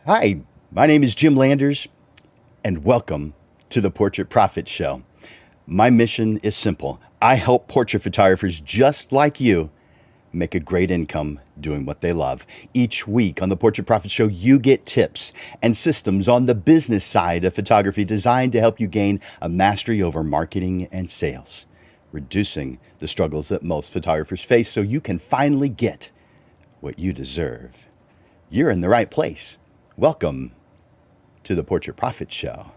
Hi, my name is Jim Landers, and welcome to the Portrait Profit Show. My mission is simple. I help portrait photographers just like you make a great income doing what they love. Each week on the Portrait Profit Show, you get tips and systems on the business side of photography designed to help you gain a mastery over marketing and sales, reducing the struggles that most photographers face so you can finally get what you deserve. You're in the right place. Welcome to the Portrait Profit Show.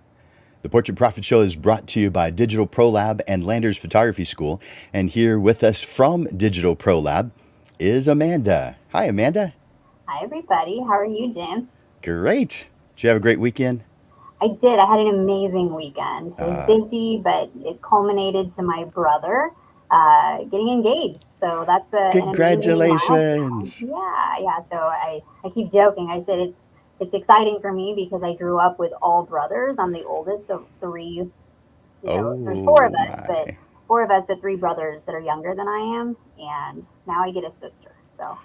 The Portrait Profit Show is brought to you by Digital Pro Lab and Landers Photography School. And here with us from Digital Pro Lab is Amanda. Hi, Amanda. Hi, everybody. How are you, Jim? Great. Did you have a great weekend? I did. I had an amazing weekend. It was busy, but it culminated to my brother getting engaged. So that's an amazing milestone. Congratulations. Yeah. So I keep joking. I said it's exciting for me because I grew up with all brothers. I'm the oldest of three. There's four Oh, of us, my. but three brothers that are younger than I am, and now I get a sister. So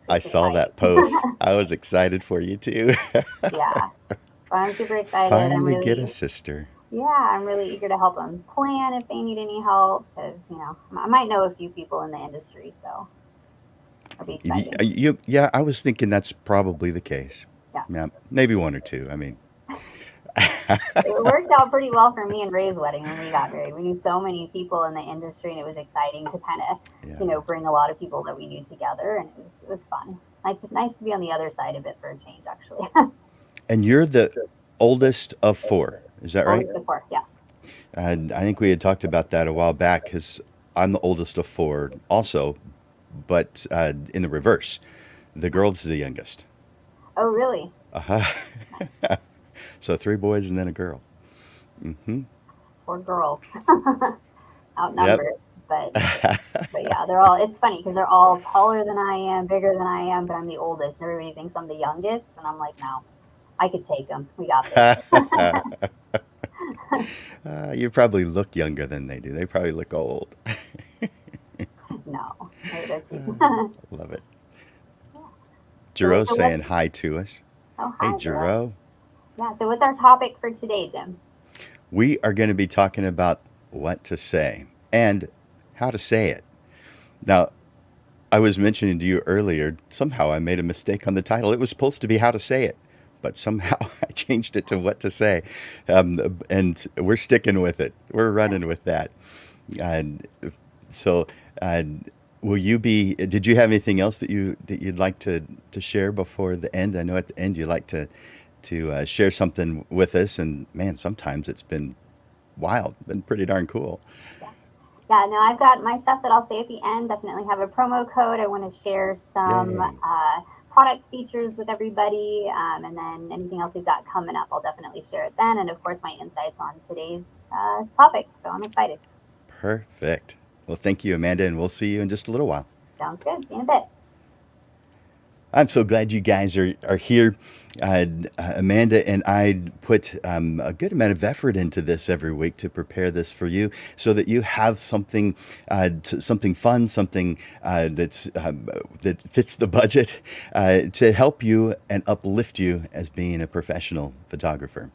I it's saw exciting. that post. I was excited for you too. Yeah. So I'm super excited. Finally get a sister. I'm really eager to help them plan if they need any help because, I might know a few people in the industry, so it'll be exciting. Yeah, I was thinking that's probably the case. Yeah. Yeah, maybe one or two. I mean, It worked out pretty well for me and Ray's wedding when we got married. We knew so many people in the industry and it was exciting to kind of, yeah. bring a lot of people that we knew together and it was fun. Nice to be on the other side of it for a change, actually. And you're the oldest of four. Is that right? Oldest of four, yeah. And I think we had talked about that a while back because I'm the oldest of four also, but in the reverse. The girl's the youngest. Oh, really? Nice. So three boys and then a girl. Hmm. Four girls. Yep. Outnumbered, but yeah, they're all. It's funny because they're all taller than I am, bigger than I am, but I'm the oldest. Everybody thinks I'm the youngest, and I'm like, no, I could take them. We got this. You probably look younger than they do. They probably look old. No, they're cute. Love it. so, Jero's so what? saying hi to us. Oh, Hey, hi, Zero. Jero. Yeah. So what's our topic for today, Jim? We are going to be talking about what to say and how to say it. Now, I was mentioning to you earlier, somehow I made a mistake on the title. It was supposed to be how to say it, but somehow I changed it to what to say. And we're sticking with it. We're running with that. And so, uh, will you be, did you have anything else that you'd like to share before the end? I know at the end you like to share something with us. And man, sometimes it's been wild, been pretty darn cool. Yeah. Yeah. No, I've got my stuff that I'll say at the end. Definitely have a promo code. I want to share some Yay. product features with everybody, and then anything else we've got coming up, I'll definitely share it then. And of course, my insights on today's topic. So I'm excited. Perfect. Well, thank you, Amanda, and we'll see you in just a little while. Sounds good. See you in a bit. I'm so glad you guys are here. Amanda and I put a good amount of effort into this every week to prepare this for you, so that you have something, something fun, something that fits the budget, to help you and uplift you as being a professional photographer.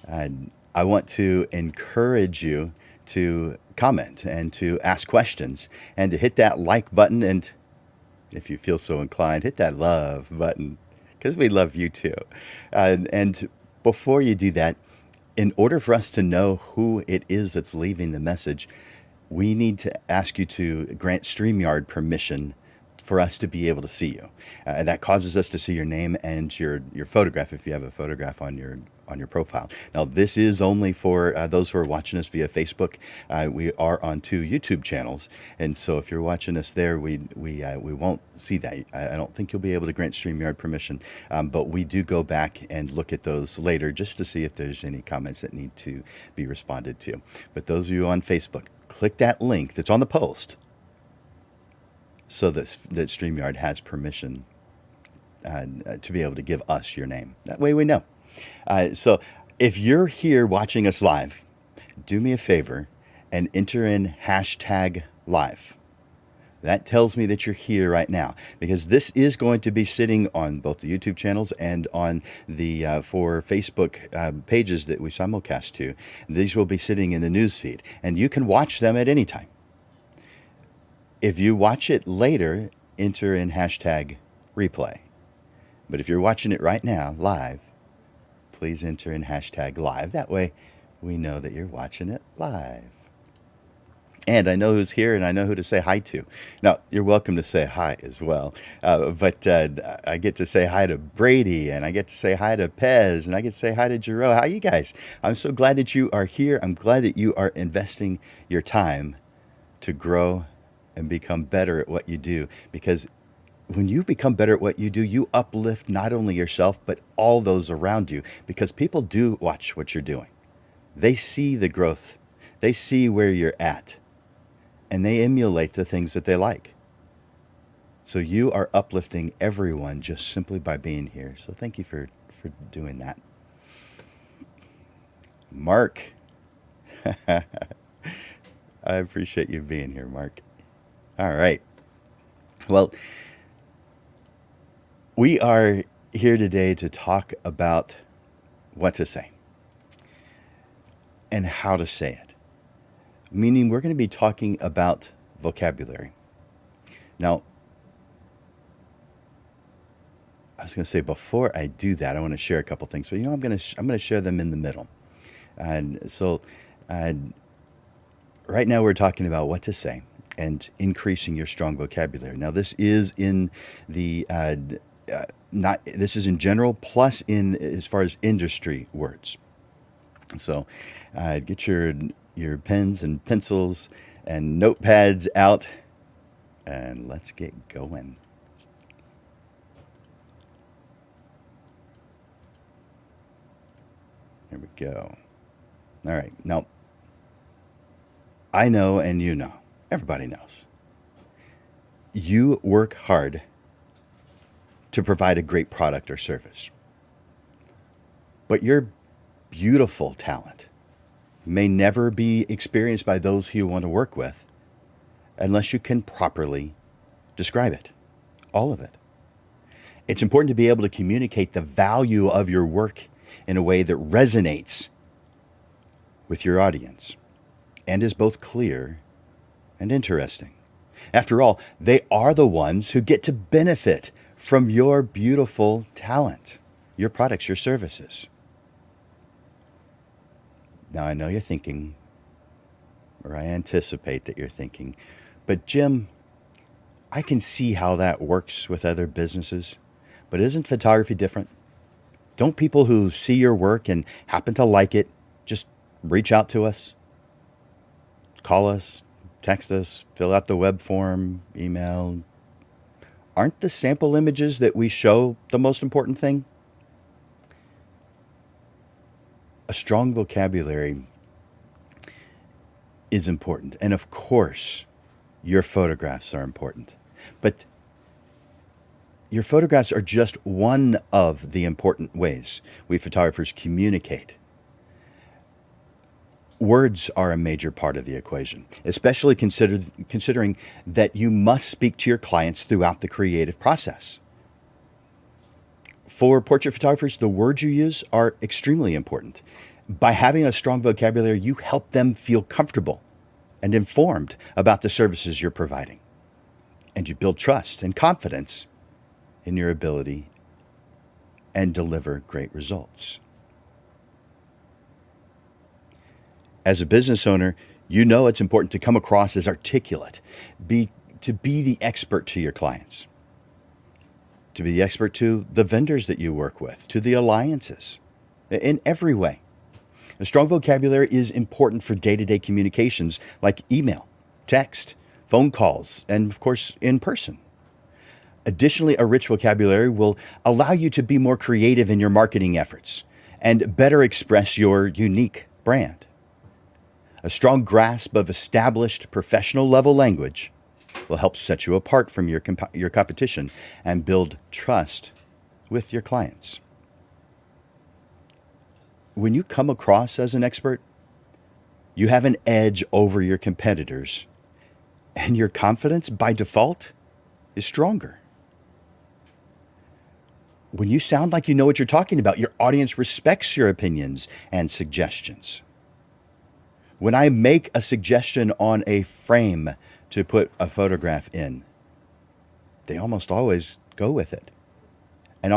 I want to encourage you to comment and to ask questions and to hit that like button, and if you feel so inclined, hit that love button because we love you too. And before you do that, in order for us to know who it is that's leaving the message, we need to ask you to grant StreamYard permission for us to be able to see you. That causes us to see your name and your photograph if you have a photograph on your profile. Now, this is only for those who are watching us via Facebook. We are on two YouTube channels, and so if you're watching us there, we won't see that. I don't think you'll be able to grant StreamYard permission, but we do go back and look at those later just to see if there's any comments that need to be responded to. But those of you on Facebook, click that link that's on the post so that StreamYard has permission to be able to give us your name. That way we know. So if you're here watching us live, do me a favor and enter in hashtag live. That tells me that you're here right now, because this is going to be sitting on both the YouTube channels and on the four Facebook pages that we simulcast to. These will be sitting in the news feed, and you can watch them at any time. If you watch it later, enter in hashtag replay. But if you're watching it right now, live, please enter in hashtag live. That way we know that you're watching it live. And I know who's here, and I know who to say hi to. Now, you're welcome to say hi as well. But I get to say hi to Brady, and I get to say hi to Pez, and I get to say hi to Jerome. How are you guys? I'm so glad that you are here. I'm glad that you are investing your time to grow and become better at what you do. Because when you become better at what you do, you uplift not only yourself, but all those around you. Because people do watch what you're doing. They see the growth. They see where you're at. And they emulate the things that they like. So you are uplifting everyone just simply by being here. So thank you for doing that. Mark. I appreciate you being here, Mark. All right. Well, we are here today to talk about what to say and how to say it. Meaning we're going to be talking about vocabulary. Now, I was going to say before I do that, I want to share a couple things, but I'm going to share them in the middle. And so, right now we're talking about what to say and increasing your strong vocabulary. Now, this is in the this is in general, plus in as far as industry words. So, get your pens and pencils and notepads out, and let's get going. There we go. All right. Now, I know, and you know, everybody knows, you work hard to provide a great product or service. But your beautiful talent may never be experienced by those who you want to work with unless you can properly describe it, all of it. It's important to be able to communicate the value of your work in a way that resonates with your audience and is both clear and interesting. After all, they are the ones who get to benefit from your beautiful talent, your products, your services. Now, I know you're thinking, or I anticipate that you're thinking, but Jim, I can see how that works with other businesses, but isn't photography different? Don't people who see your work and happen to like it just reach out to us? Call us, text us, fill out the web form, email. Aren't the sample images that we show the most important thing? A strong vocabulary is important. And of course, your photographs are important. But your photographs are just one of the important ways we photographers communicate. Words are a major part of the equation, especially considering that you must speak to your clients throughout the creative process. For portrait photographers, the words you use are extremely important. By having a strong vocabulary, you help them feel comfortable and informed about the services you're providing. And you build trust and confidence in your ability and deliver great results. As a business owner, you know it's important to come across as articulate, to be the expert to your clients, to be the expert to the vendors that you work with, to the alliances, in every way. A strong vocabulary is important for day-to-day communications like email, text, phone calls, and of course, in person. Additionally, a rich vocabulary will allow you to be more creative in your marketing efforts and better express your unique brand. A strong grasp of established professional level language will help set you apart from your competition and build trust with your clients. When you come across as an expert, you have an edge over your competitors And your confidence by default is stronger. When you sound like you know what you're talking about, your audience respects your opinions and suggestions. When I make a suggestion on a frame to put a photograph in, they almost always go with it. And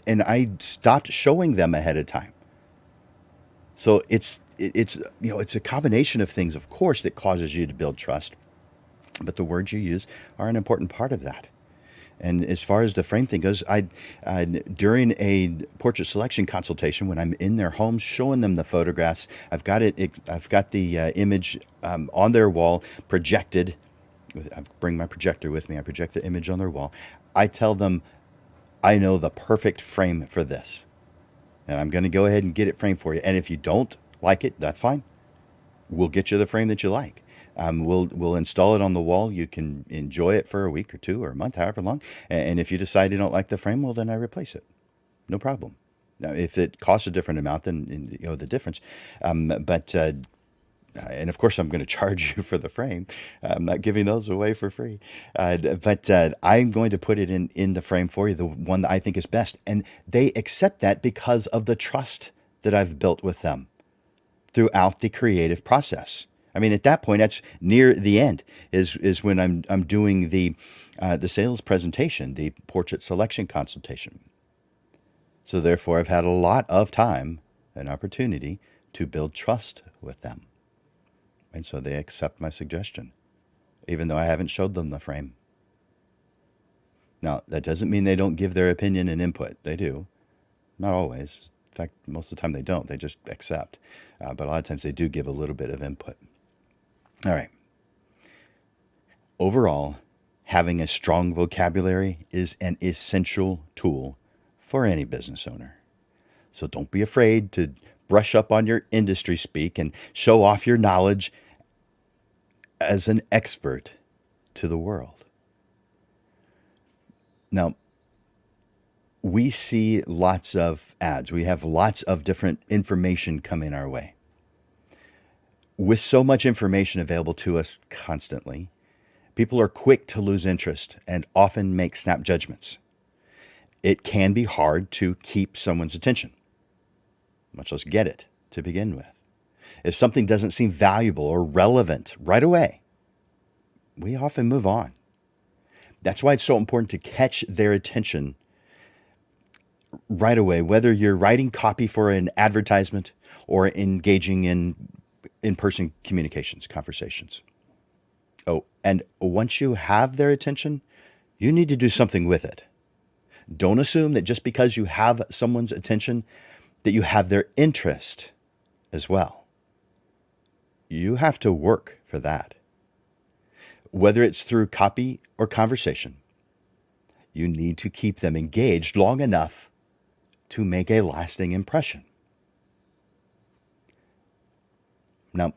I stopped showing them ahead of time. So it's a combination of things, of course, that causes you to build trust, but the words you use are an important part of that. And as far as the frame thing goes, I during a portrait selection consultation, when I'm in their homes showing them the photographs, I've got the image on their wall projected. I bring my projector with me. I project the image on their wall. I tell them, I know the perfect frame for this, and I'm going to go ahead and get it framed for you. And if you don't like it, that's fine. We'll get you the frame that you like. We'll install it on the wall. You can enjoy it for a week or two or a month, however long. And if you decide you don't like the frame, well, then I replace it. No problem. Now, if it costs a different amount, then the difference. And of course, I'm going to charge you for the frame. I'm not giving those away for free. But I'm going to put it in the frame for you, the one that I think is best. And they accept that because of the trust that I've built with them throughout the creative process. I mean, at that point, that's near the end. Is when I'm doing the sales presentation, the portrait selection consultation. So therefore, I've had a lot of time and opportunity to build trust with them, and so they accept my suggestion, even though I haven't showed them the frame. Now, that doesn't mean they don't give their opinion and input. They do, not always. In fact, most of the time they don't. They just accept. But a lot of times they do give a little bit of input. All right. Overall, having a strong vocabulary is an essential tool for any business owner. So don't be afraid to brush up on your industry speak and show off your knowledge as an expert to the world. Now, we see lots of ads. We have lots of different information coming our way. With so much information available to us constantly, people are quick to lose interest and often make snap judgments. It can be hard to keep someone's attention, much less get it to begin with. If something doesn't seem valuable or relevant right away, we often move on. That's why it's so important to catch their attention right away, whether you're writing copy for an advertisement or engaging in-person communications, conversations. Oh, and once you have their attention, you need to do something with it. Don't assume that just because you have someone's attention, that you have their interest as well. You have to work for that. Whether it's through copy or conversation, you need to keep them engaged long enough to make a lasting impression. Now,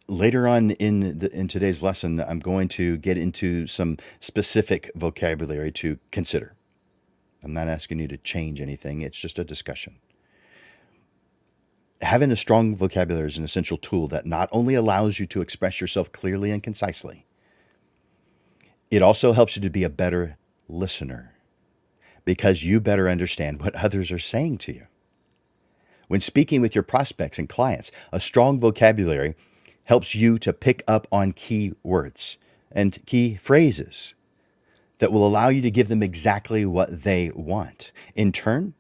later on in today's lesson, I'm going to get into some specific vocabulary to consider. I'm not asking you to change anything. It's just a discussion. Having a strong vocabulary is an essential tool that not only allows you to express yourself clearly and concisely, it also helps you to be a better listener because you better understand what others are saying to you. When speaking with your prospects and clients, a strong vocabulary helps you to pick up on key words and key phrases that will allow you to give them exactly what they want. In turn,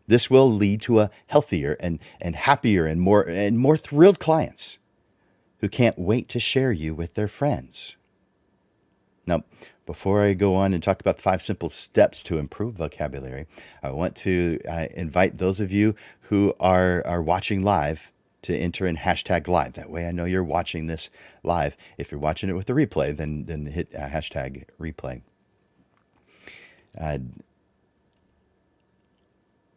this will lead to a healthier and happier and more thrilled clients who can't wait to share you with their friends. Now, before I go on and talk about 5 simple steps to improve vocabulary, I want to invite those of you who are watching live to enter in hashtag live. That way I know you're watching this live. If you're watching it with the replay, then hit hashtag replay.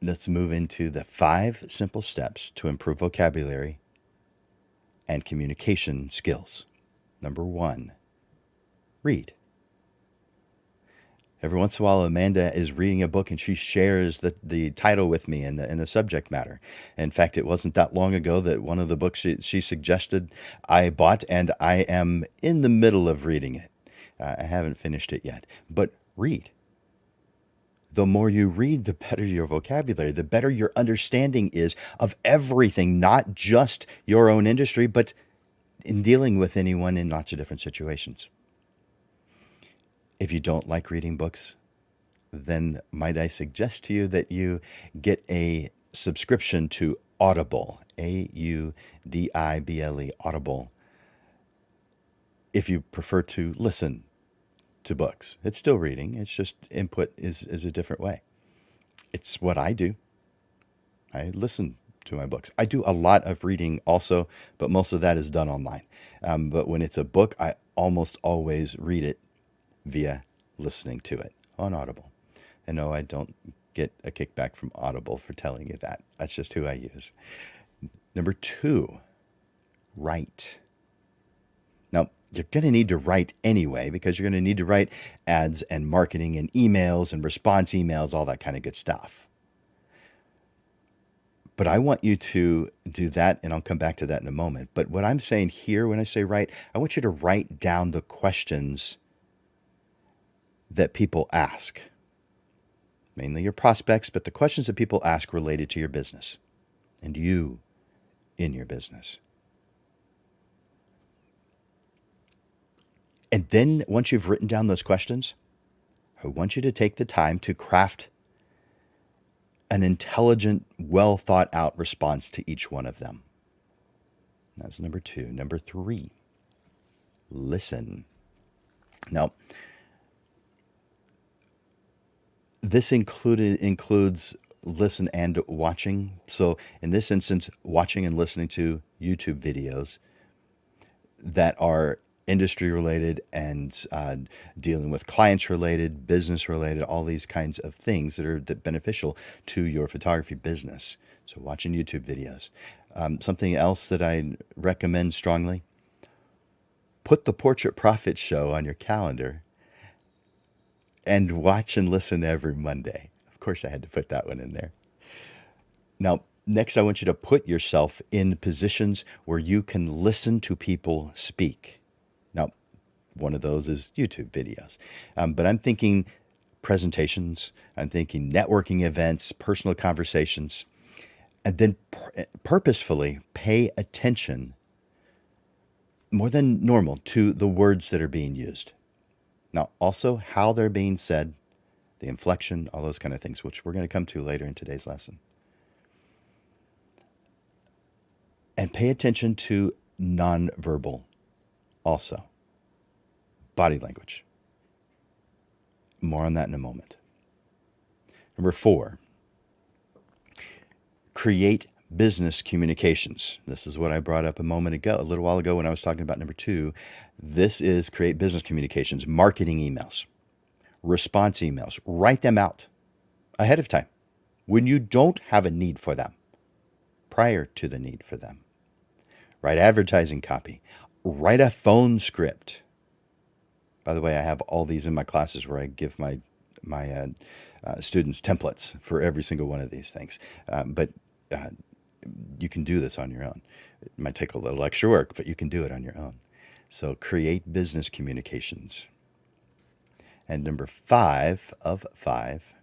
Let's move into the 5 simple steps to improve vocabulary and communication skills. Number 1, read. Every once in a while, Amanda is reading a book and she shares the title with me and the subject matter. In fact, it wasn't that long ago that one of the books she suggested I bought, and I am in the middle of reading it. I haven't finished it yet, but read. The more you read, the better your vocabulary, the better your understanding is of everything, not just your own industry, but in dealing with anyone in lots of different situations. If you don't like reading books, then might I suggest to you that you get a subscription to Audible, Audible, Audible, if you prefer to listen to books. It's still reading, it's just input is a different way. It's what I do. I listen to my books. I do a lot of reading also, but most of that is done online. But when it's a book, I almost always read it via listening to it on Audible. And no, I don't get a kickback from Audible for telling you that. That's just who I use. Number 2, write. Now, you're going to need to write anyway, because you're going to need to write ads and marketing and emails and response emails, all that kind of good stuff. But I want you to do that, and I'll come back to that in a moment. But what I'm saying here when I say write, I want you to write down the questions that people ask. Mainly your prospects, but the questions that people ask related to your business and you in your business. And then once you've written down those questions, I want you to take the time to craft an intelligent, well thought out response to each one of them. That's number 2. Number 3, listen. Now, this includes listen and watching. So in this instance, watching and listening to YouTube videos that are industry related and dealing with clients related, business related, all these kinds of things that are beneficial to your photography business. So watching YouTube videos. Something else that I recommend strongly, put the Portrait Profit Show on your calendar and watch and listen every Monday. Of course, I had to put that one in there. Now, next, I want you to put yourself in positions where you can listen to people speak. Now, one of those is YouTube videos. But I'm thinking presentations, I'm thinking networking events, personal conversations, and then purposefully pay attention more than normal to the words that are being used. Now, also how they're being said, the inflection, all those kind of things, which we're going to come to later in today's lesson. And pay attention to nonverbal also. Body language. More on that in a moment. Number 4, create business communications. This is what I brought up a little while ago when I was talking about number 2. This is create business communications, marketing emails, response emails. Write them out ahead of time when you don't have a need for them, prior to the need for them. Write advertising copy. Write a phone script. By the way, I have all these in my classes where I give my students templates for every single one of these things. But you can do this on your own. It might take a little extra work, but you can do it on your own. So create business communications. And number 5 of 5,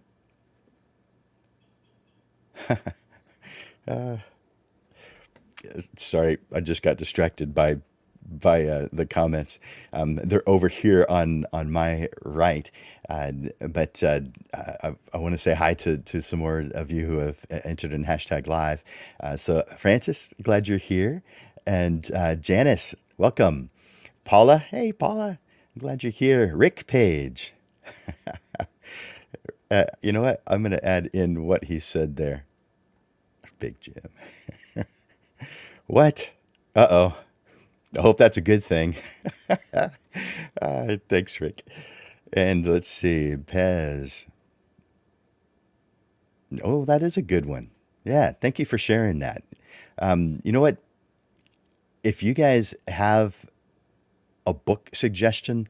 sorry, I just got distracted by the comments. They're over here on my right. But I want to say hi to some more of you who have entered in hashtag live. So Francis, glad you're here. And Janice, welcome. Paula, hey Paula, I'm glad you're here. Rick Page. You know what? I'm going to add in what he said there. Big Jim. What? Uh-oh. I hope that's a good thing. Thanks, Rick. And let's see, Pez. Oh, that is a good one. Yeah, thank you for sharing that. You know what? If you guys have a book suggestion,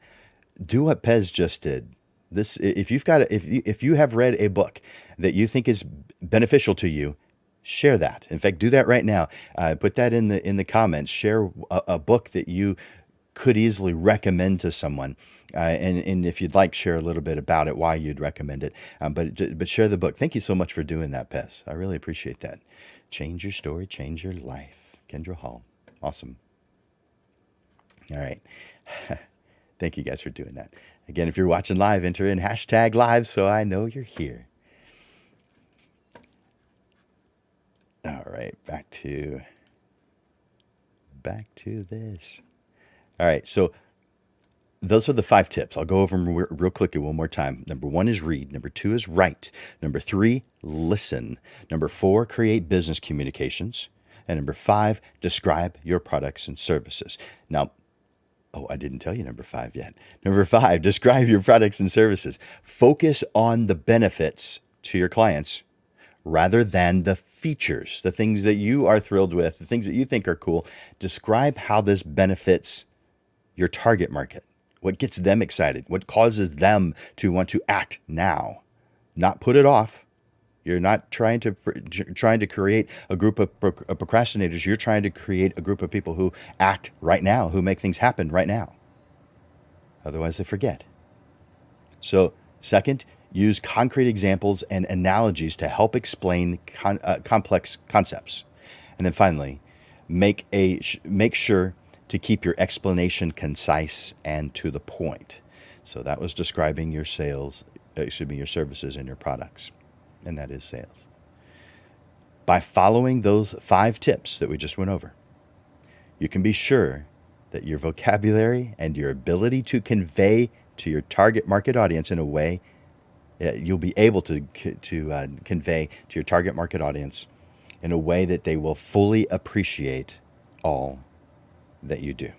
do what Pez just did. If you've got if you have read a book that you think is beneficial to you, share that. In fact, do that right now. Put that in the comments. Share a book that you could easily recommend to someone. And if you'd like, share a little bit about it, why you'd recommend it. But share the book. Thank you so much for doing that, Pez. I really appreciate that. Change your story, change your life. Kendra Hall. Awesome. All right. Thank you guys for doing that. Again, if you're watching live, enter in hashtag live so I know you're here. All right, back to this. All right, so those are the 5 tips. I'll go over them real quickly one more time. Number 1 is read. Number 2 is write. Number 3, listen. Number 4, create business communications. And number 5, describe your products and services. Now, I didn't tell you number 5 yet. Number 5, describe your products and services. Focus on the benefits to your clients rather than the features, the things that you are thrilled with, the things that you think are cool. Describe how this benefits your target market, what gets them excited, what causes them to want to act now, not put it off. You're not trying to create a group of procrastinators. You're trying to create a group of people who act right now, who make things happen right now. Otherwise, they forget. So, second, use concrete examples and analogies to help explain complex concepts. And then finally, make sure to keep your explanation concise and to the point. So that was describing your your services and your products. And that is sales. By following those 5 tips that we just went over, you can be sure that your vocabulary and your ability to convey to your target market audience in a way you'll be able to convey to your target market audience in a way that they will fully appreciate all that you do.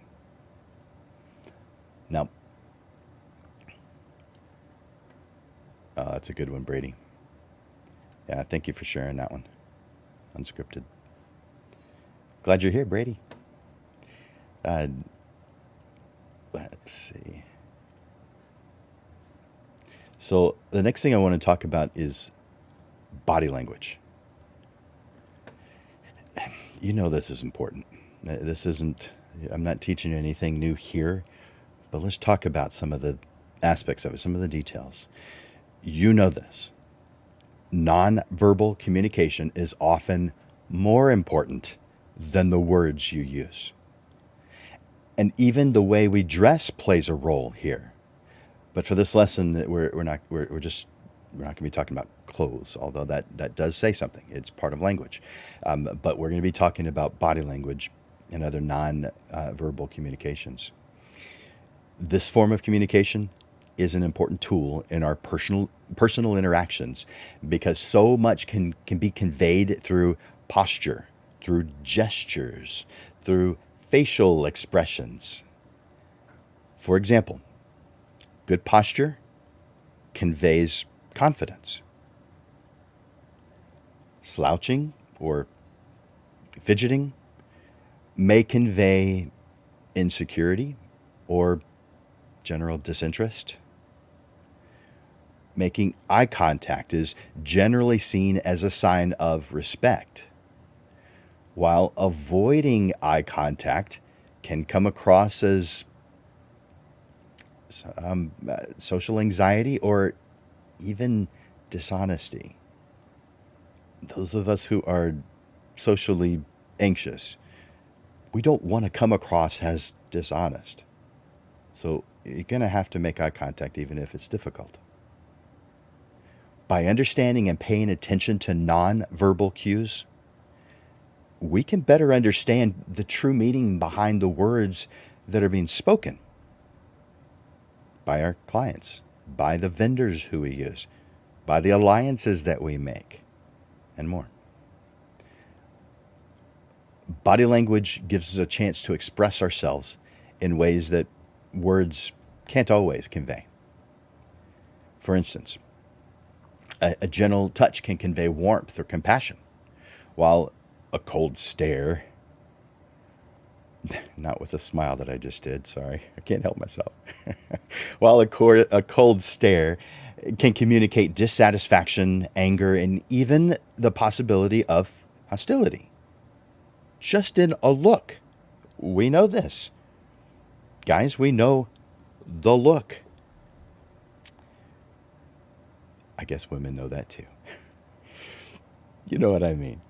Now, that's a good one, Brady. Yeah, thank you for sharing that one. Unscripted. Glad you're here, Brady. Let's see. So the next thing I want to talk about is body language. You know this is important. I'm not teaching you anything new here, but let's talk about some of the aspects of it, some of the details. You know this. Nonverbal communication is often more important than the words you use. And even the way we dress plays a role here. But for this lesson, we're not going to be talking about clothes, although that does say something. It's part of language. But we're going to be talking about body language and other non-verbal communications. This form of communication is an important tool in our personal interactions because so much can be conveyed through posture, through gestures, through facial expressions. For example, good posture conveys confidence. Slouching or fidgeting may convey insecurity or general disinterest. Making eye contact is generally seen as a sign of respect, while avoiding eye contact can come across as social anxiety or even dishonesty. Those of us who are socially anxious, we don't want to come across as dishonest. So you're going to have to make eye contact even if it's difficult. By understanding and paying attention to nonverbal cues, we can better understand the true meaning behind the words that are being spoken by our clients, by the vendors who we use, by the alliances that we make, and more. Body language gives us a chance to express ourselves in ways that words can't always convey. For instance, a gentle touch can convey warmth or compassion, while a cold stare Not with a smile that I just did. Sorry, I can't help myself. While a cold stare can communicate dissatisfaction, anger, and even the possibility of hostility. Just in a look. We know this. Guys, we know the look. I guess women know that too. You know what I mean.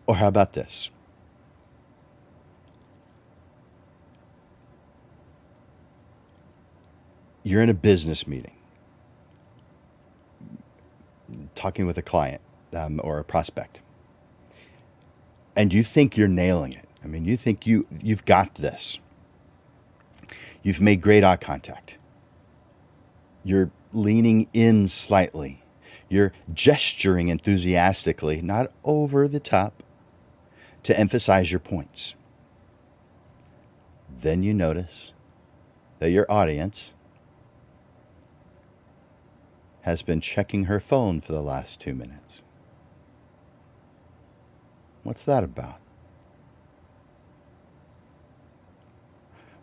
Or how about this? You're in a business meeting, talking with a client or a prospect, and you think you're nailing it. I mean, you think you've got this. You've made great eye contact. You're leaning in slightly. You're gesturing enthusiastically, not over the top, to emphasize your points. Then you notice that your audience has been checking her phone for the last 2 minutes. What's that about?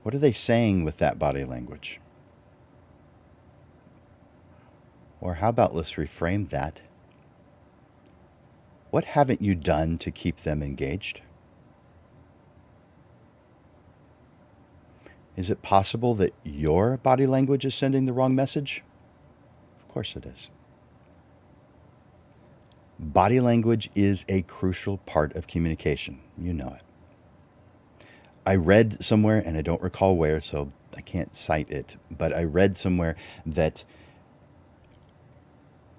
What are they saying with that body language? Or how about let's reframe that? What haven't you done to keep them engaged? Is it possible that your body language is sending the wrong message? Of course it is. Body language is a crucial part of communication. You know it. I read somewhere, and I don't recall where, so I can't cite it, but I read somewhere that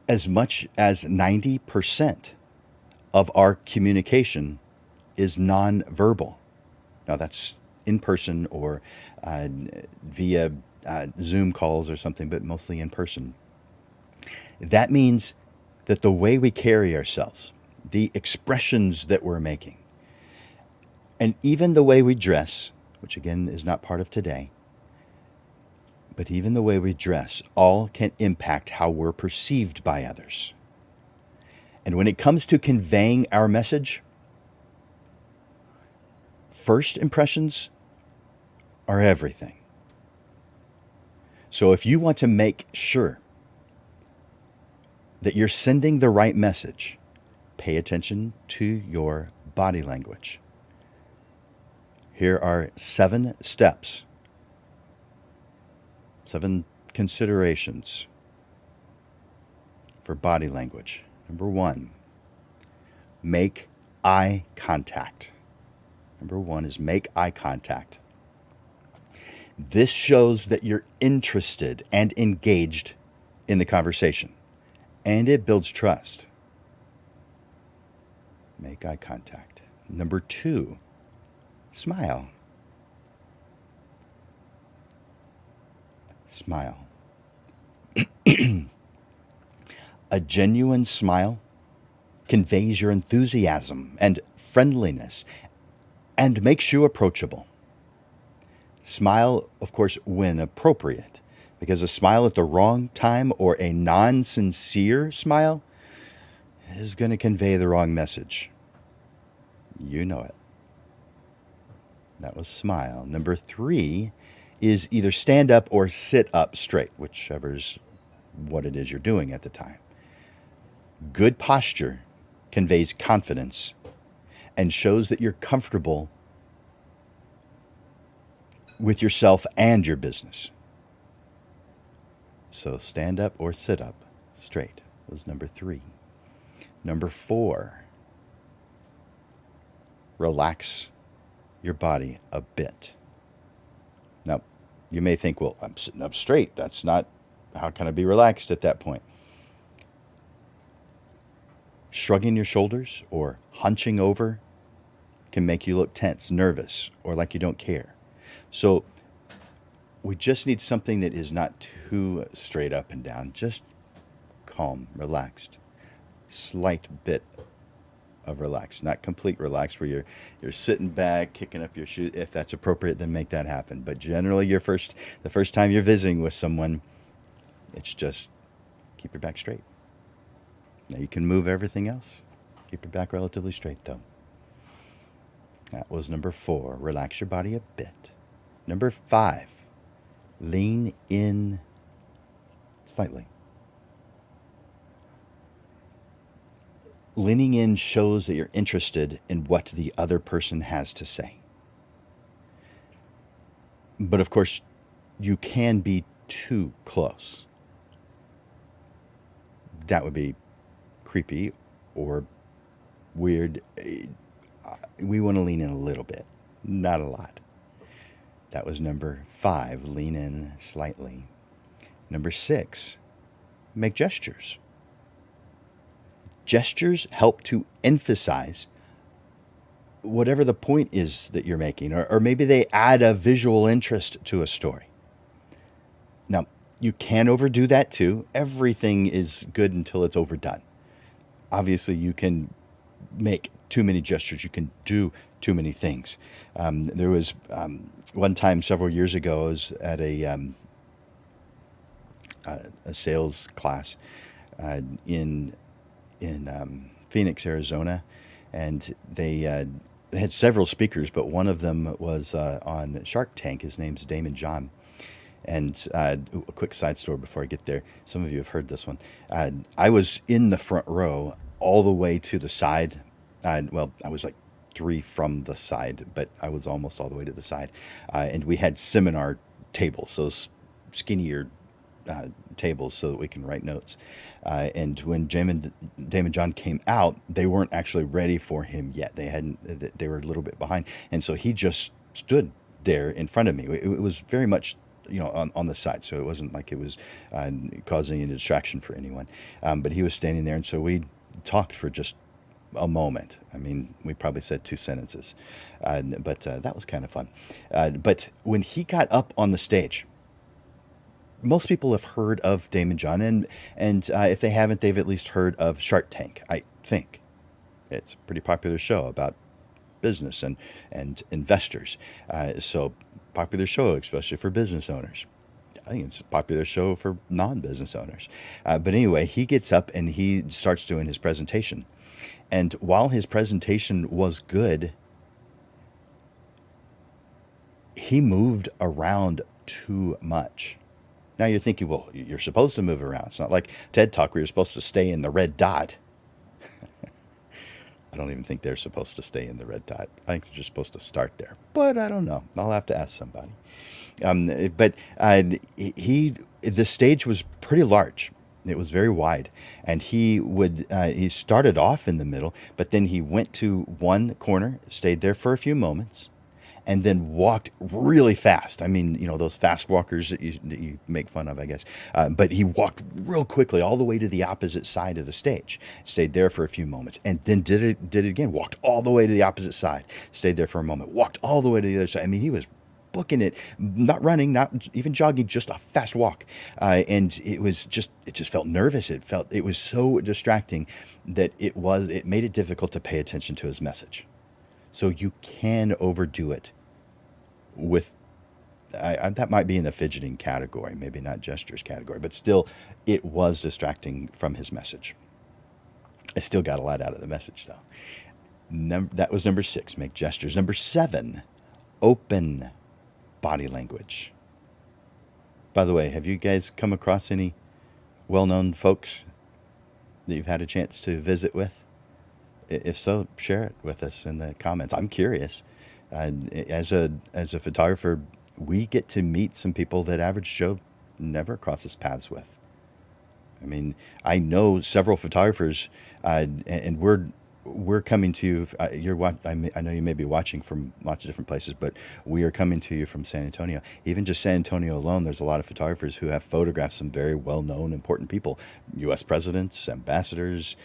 as much as 90% of our communication is nonverbal. Now, that's in person or via Zoom calls or something, but mostly in person. That means that the way we carry ourselves, the expressions that we're making, and even the way we dress, which again is not part of today, but even the way we dress, all can impact how we're perceived by others. And when it comes to conveying our message, first impressions are everything. So if you want to make sure that you're sending the right message, pay attention to your body language. Here are 7 steps, 7 considerations for body language. Number 1, make eye contact. Number 1 is make eye contact. This shows that you're interested and engaged in the conversation, and it builds trust. Make eye contact. Number 2, smile. Smile. A genuine smile conveys your enthusiasm and friendliness and makes you approachable. Smile, of course, when appropriate, because a smile at the wrong time or a non-sincere smile is going to convey the wrong message. You know it. That was smile. Number 3 is either stand up or sit up straight, whichever's what it is you're doing at the time. Good posture conveys confidence and shows that you're comfortable with yourself and your business. So stand up or sit up straight was number 3. Number 4, relax your body a bit. Now, you may think, well, I'm sitting up straight. That's not, how can I be relaxed at that point? Shrugging your shoulders or hunching over can make you look tense, nervous, or like you don't care. So we just need something that is not too straight up and down, just calm, relaxed, slight bit of relax, not complete relax where you're sitting back, kicking up your shoes. If that's appropriate, then make that happen. But generally, the first time you're visiting with someone, it's just keep your back straight. Now you can move everything else. Keep your back relatively straight, though. That was number 4. Relax your body a bit. Number 5. Lean in slightly. Leaning in shows that you're interested in what the other person has to say. But of course, you can be too close. That would be creepy or weird. We want to lean in a little bit, not a lot. That was number 5. Lean in slightly. Number 6. Make gestures. Gestures help to emphasize whatever the point is that you're making, or maybe they add a visual interest to a story. Now, you can overdo that too. Everything is good until it's overdone. Obviously, you can make too many gestures. You can do too many things. There was one time several years ago, I was at a sales class in Phoenix, Arizona, and they had several speakers, but one of them was on Shark Tank. His name's Damon John. And a quick side story before I get there. Some of you have heard this one. I was in the front row all the way to the side. Well, I was like 3 from the side, but I was almost all the way to the side. And we had seminar tables, those skinnier tables so that we can write notes. And when Damon John came out, they weren't actually ready for him yet. They were a little bit behind. And so he just stood there in front of me. It was very much, on the side. So it wasn't like it was causing any distraction for anyone. But he was standing there. And so we talked for just a moment. I mean, we probably said 2 sentences. But that was kind of fun. But when he got up on the stage, most people have heard of Damon John, and if they haven't, they've at least heard of Shark Tank. I think it's a pretty popular show about business and investors. So popular show, especially for business owners. I think it's a popular show for non-business owners. But anyway, he gets up and he starts doing his presentation. And while his presentation was good, he moved around too much. Now you're thinking, well, you're supposed to move around. It's not like TED Talk where you're supposed to stay in the red dot. I don't even think they're supposed to stay in the red dot. I think they're just supposed to start there. But I don't know. I'll have to ask somebody. But the stage was pretty large. It was very wide. And he started off in the middle, but then he went to one corner, stayed there for a few moments, and then walked really fast. I mean, those fast walkers that you make fun of, I guess. But he walked real quickly all the way to the opposite side of the stage, stayed there for a few moments, and then did it again. Walked all the way to the opposite side, stayed there for a moment, walked all the way to the other side. I mean, he was booking it, not running, not even jogging, just a fast walk. And it just felt nervous. It was so distracting that it made it difficult to pay attention to his message. So you can overdo it with, that might be in the fidgeting category, maybe not gestures category, but still, it was distracting from his message. I still got a lot out of the message, though. That was number 6, make gestures. Number 7, open body language. By the way, have you guys come across any well-known folks that you've had a chance to visit with? If so, share it with us in the comments. I'm curious. As a photographer, we get to meet some people that average Joe never crosses paths with. I mean, I know several photographers, and we're coming to you. I know you may be watching from lots of different places, but we are coming to you from San Antonio. Even just San Antonio alone, there's a lot of photographers who have photographed some very well-known, important people: U.S. presidents, ambassadors,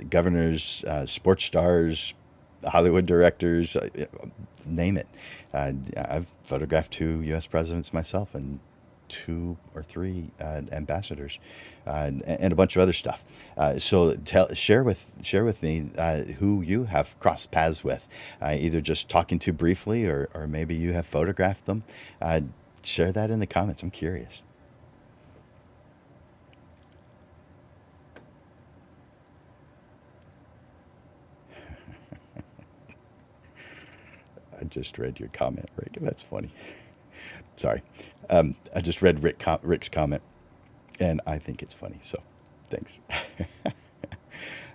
governors, sports stars, Hollywood directors, name it. I've photographed 2 U.S. presidents myself, and 2 or 3 ambassadors, and a bunch of other stuff. So share with me who you have crossed paths with, either just talking to briefly, or maybe you have photographed them. Share that in the comments. I'm curious. just read your comment, Rick. That's funny. Sorry. I just read Rick's comment, and I think it's funny. So, thanks.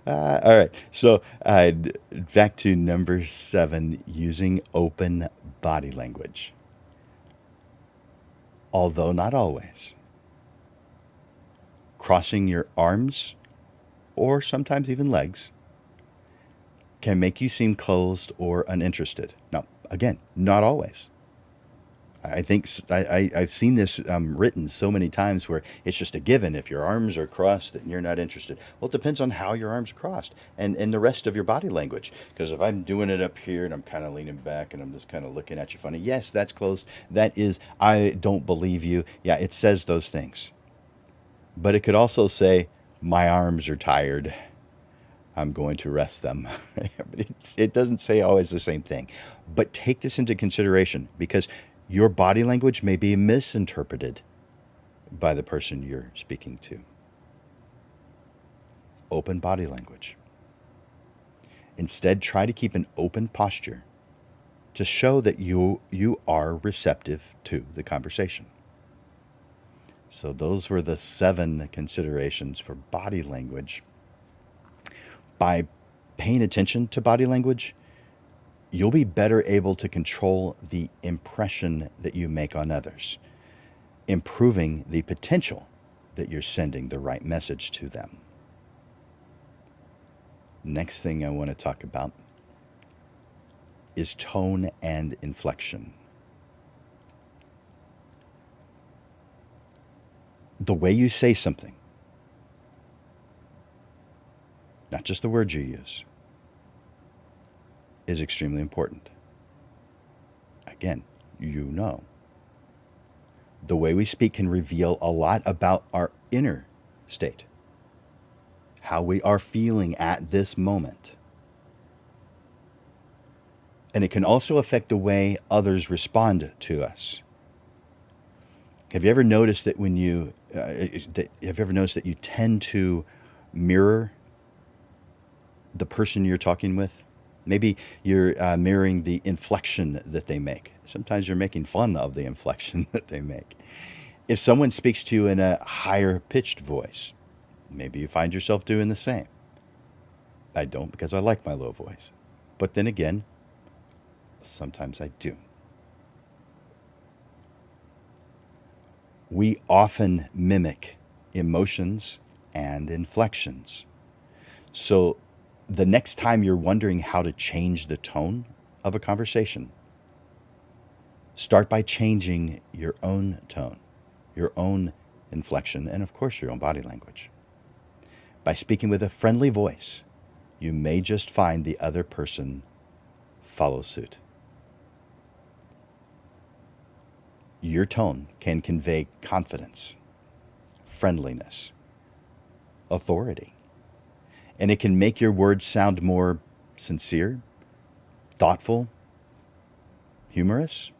All right. So, back to number 7, using open body language. Although not always, crossing your arms or sometimes even legs can make you seem closed or uninterested. Now, again, not always. I think I've seen this written so many times where it's just a given. If your arms are crossed, then you're not interested. Well, it depends on how your arms are crossed and the rest of your body language. Because if I'm doing it up here and I'm kind of leaning back and I'm just kind of looking at you funny, yes, that's closed. That is, I don't believe you. Yeah, it says those things. But it could also say, my arms are tired. I'm going to rest them. It doesn't say always the same thing. But take this into consideration because your body language may be misinterpreted by the person you're speaking to. Open body language. Instead, try to keep an open posture to show that you are receptive to the conversation. So those were the 7 considerations for body language. By paying attention to body language, you'll be better able to control the impression that you make on others, improving the potential that you're sending the right message to them. Next thing I want to talk about is tone and inflection. The way you say something, not just the words you use, is extremely important. Again, you know. The way we speak can reveal a lot about our inner state, how we are feeling at this moment. And it can also affect the way others respond to us. Have you ever noticed that when you tend to mirror the person you're talking with? Maybe you're mirroring the inflection that they make. Sometimes you're making fun of the inflection that they make. If someone speaks to you in a higher pitched voice, maybe you find yourself doing the same. I don't because I like my low voice. But then again, sometimes I do. We often mimic emotions and inflections. So the next time you're wondering how to change the tone of a conversation, start by changing your own tone, your own inflection, and of course your own body language. By speaking with a friendly voice, you may just find the other person follow suit. Your tone can convey confidence, friendliness, authority, and it can make your words sound more sincere, thoughtful, humorous.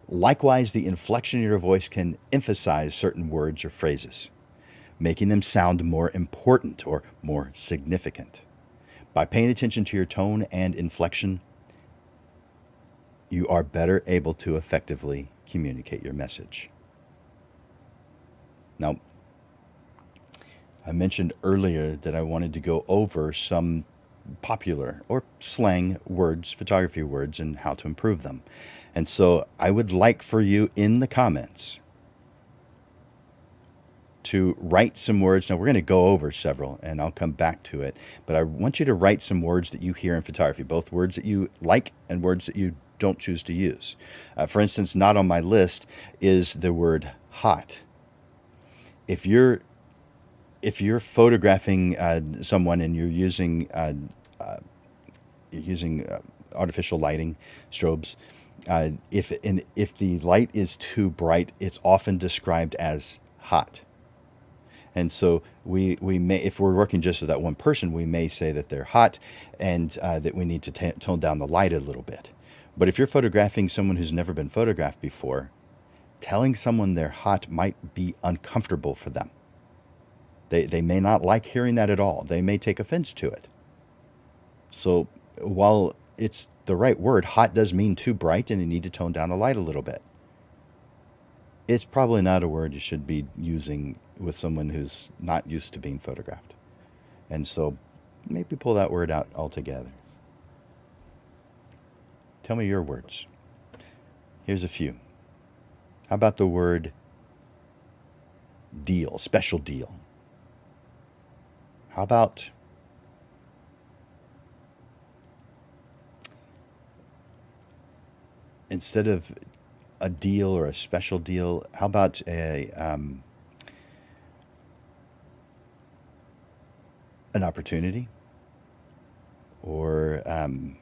Likewise, the inflection in your voice can emphasize certain words or phrases, making them sound more important or more significant. By paying attention to your tone and inflection, you are better able to effectively communicate your message. Now, I mentioned earlier that I wanted to go over some popular or slang words, photography words, and how to improve them. And so I would like for you in the comments to write some words. Now, we're going to go over several, and I'll come back to it. But I want you to write some words that you hear in photography, both words that you like and words that you don't choose to use. For instance, not on my list is the word hot. If you're photographing someone and you're using artificial lighting, strobes, if the light is too bright, it's often described as hot. And so we may, if we're working just with that one person, we may say that they're hot and that we need to tone down the light a little bit. But if you're photographing someone who's never been photographed before, telling someone they're hot might be uncomfortable for them. They may not like hearing that at all. They may take offense to it. So while it's the right word. Hot does mean too bright and you need to tone down the light a little bit. It's probably not a word you should be using with someone who's not used to being photographed. And so maybe pull that word out altogether. Tell me your words. Here's a few. How about the word deal, special deal? How about instead of a deal or a special deal, how about an opportunity? Or, man,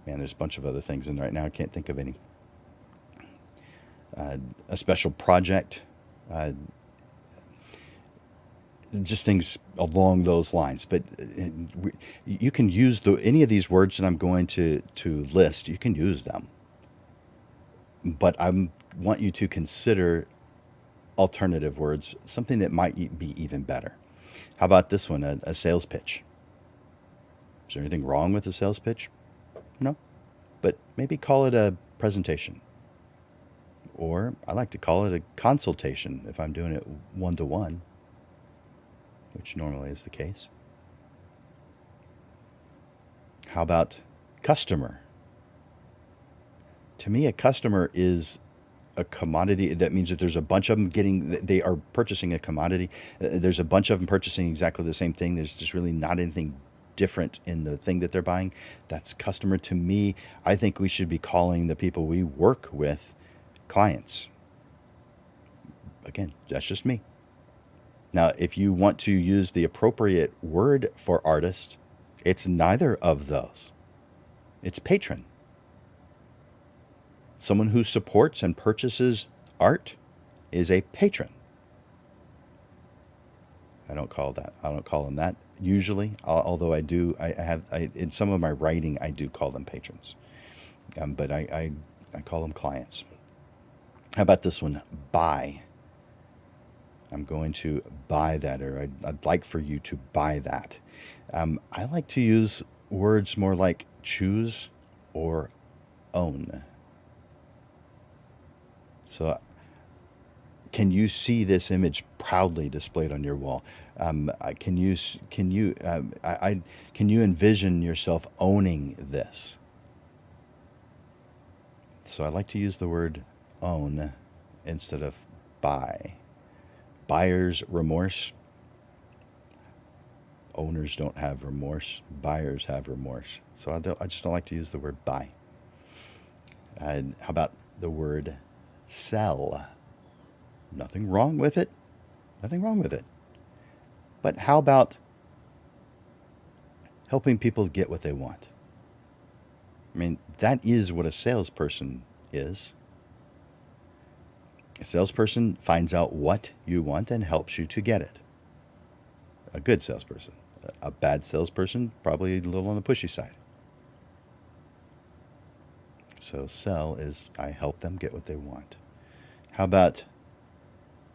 there's a bunch of other things in there right now. I can't think of any. A special project. Just things along those lines. But you can use any of these words that I'm going to list. You can use them. But I want you to consider alternative words, something that might be even better. How about this one, a sales pitch? Is there anything wrong with a sales pitch? No. But maybe call it a presentation. Or I like to call it a consultation if I'm doing it one-to-one, which normally is the case. How about customer? To me, a customer is a commodity. That means that there's a bunch of them they are purchasing a commodity. There's a bunch of them purchasing exactly the same thing. There's just really not anything different in the thing that they're buying. That's customer to me. I think we should be calling the people we work with clients. Again, that's just me. Now, if you want to use the appropriate word for artist, it's neither of those. It's patron. Someone who supports and purchases art is a patron. I don't call them that usually, although I have in some of my writing, I do call them patrons. But I call them clients. How about this one? Buy. I'm going to buy that, or I'd like for you to buy that. I like to use words more like choose or own. So can you see this image proudly displayed on your wall? Can you envision yourself owning this? So I like to use the word own instead of buy. Buyer's remorse. Owners don't have remorse. Buyers have remorse. So I just don't like to use the word buy. How about the word sell? Nothing wrong with it. Nothing wrong with it. But how about helping people get what they want? I mean, that is what a salesperson is. A salesperson finds out what you want and helps you to get it. A good salesperson. A bad salesperson, probably a little on the pushy side. So sell is I help them get what they want. How about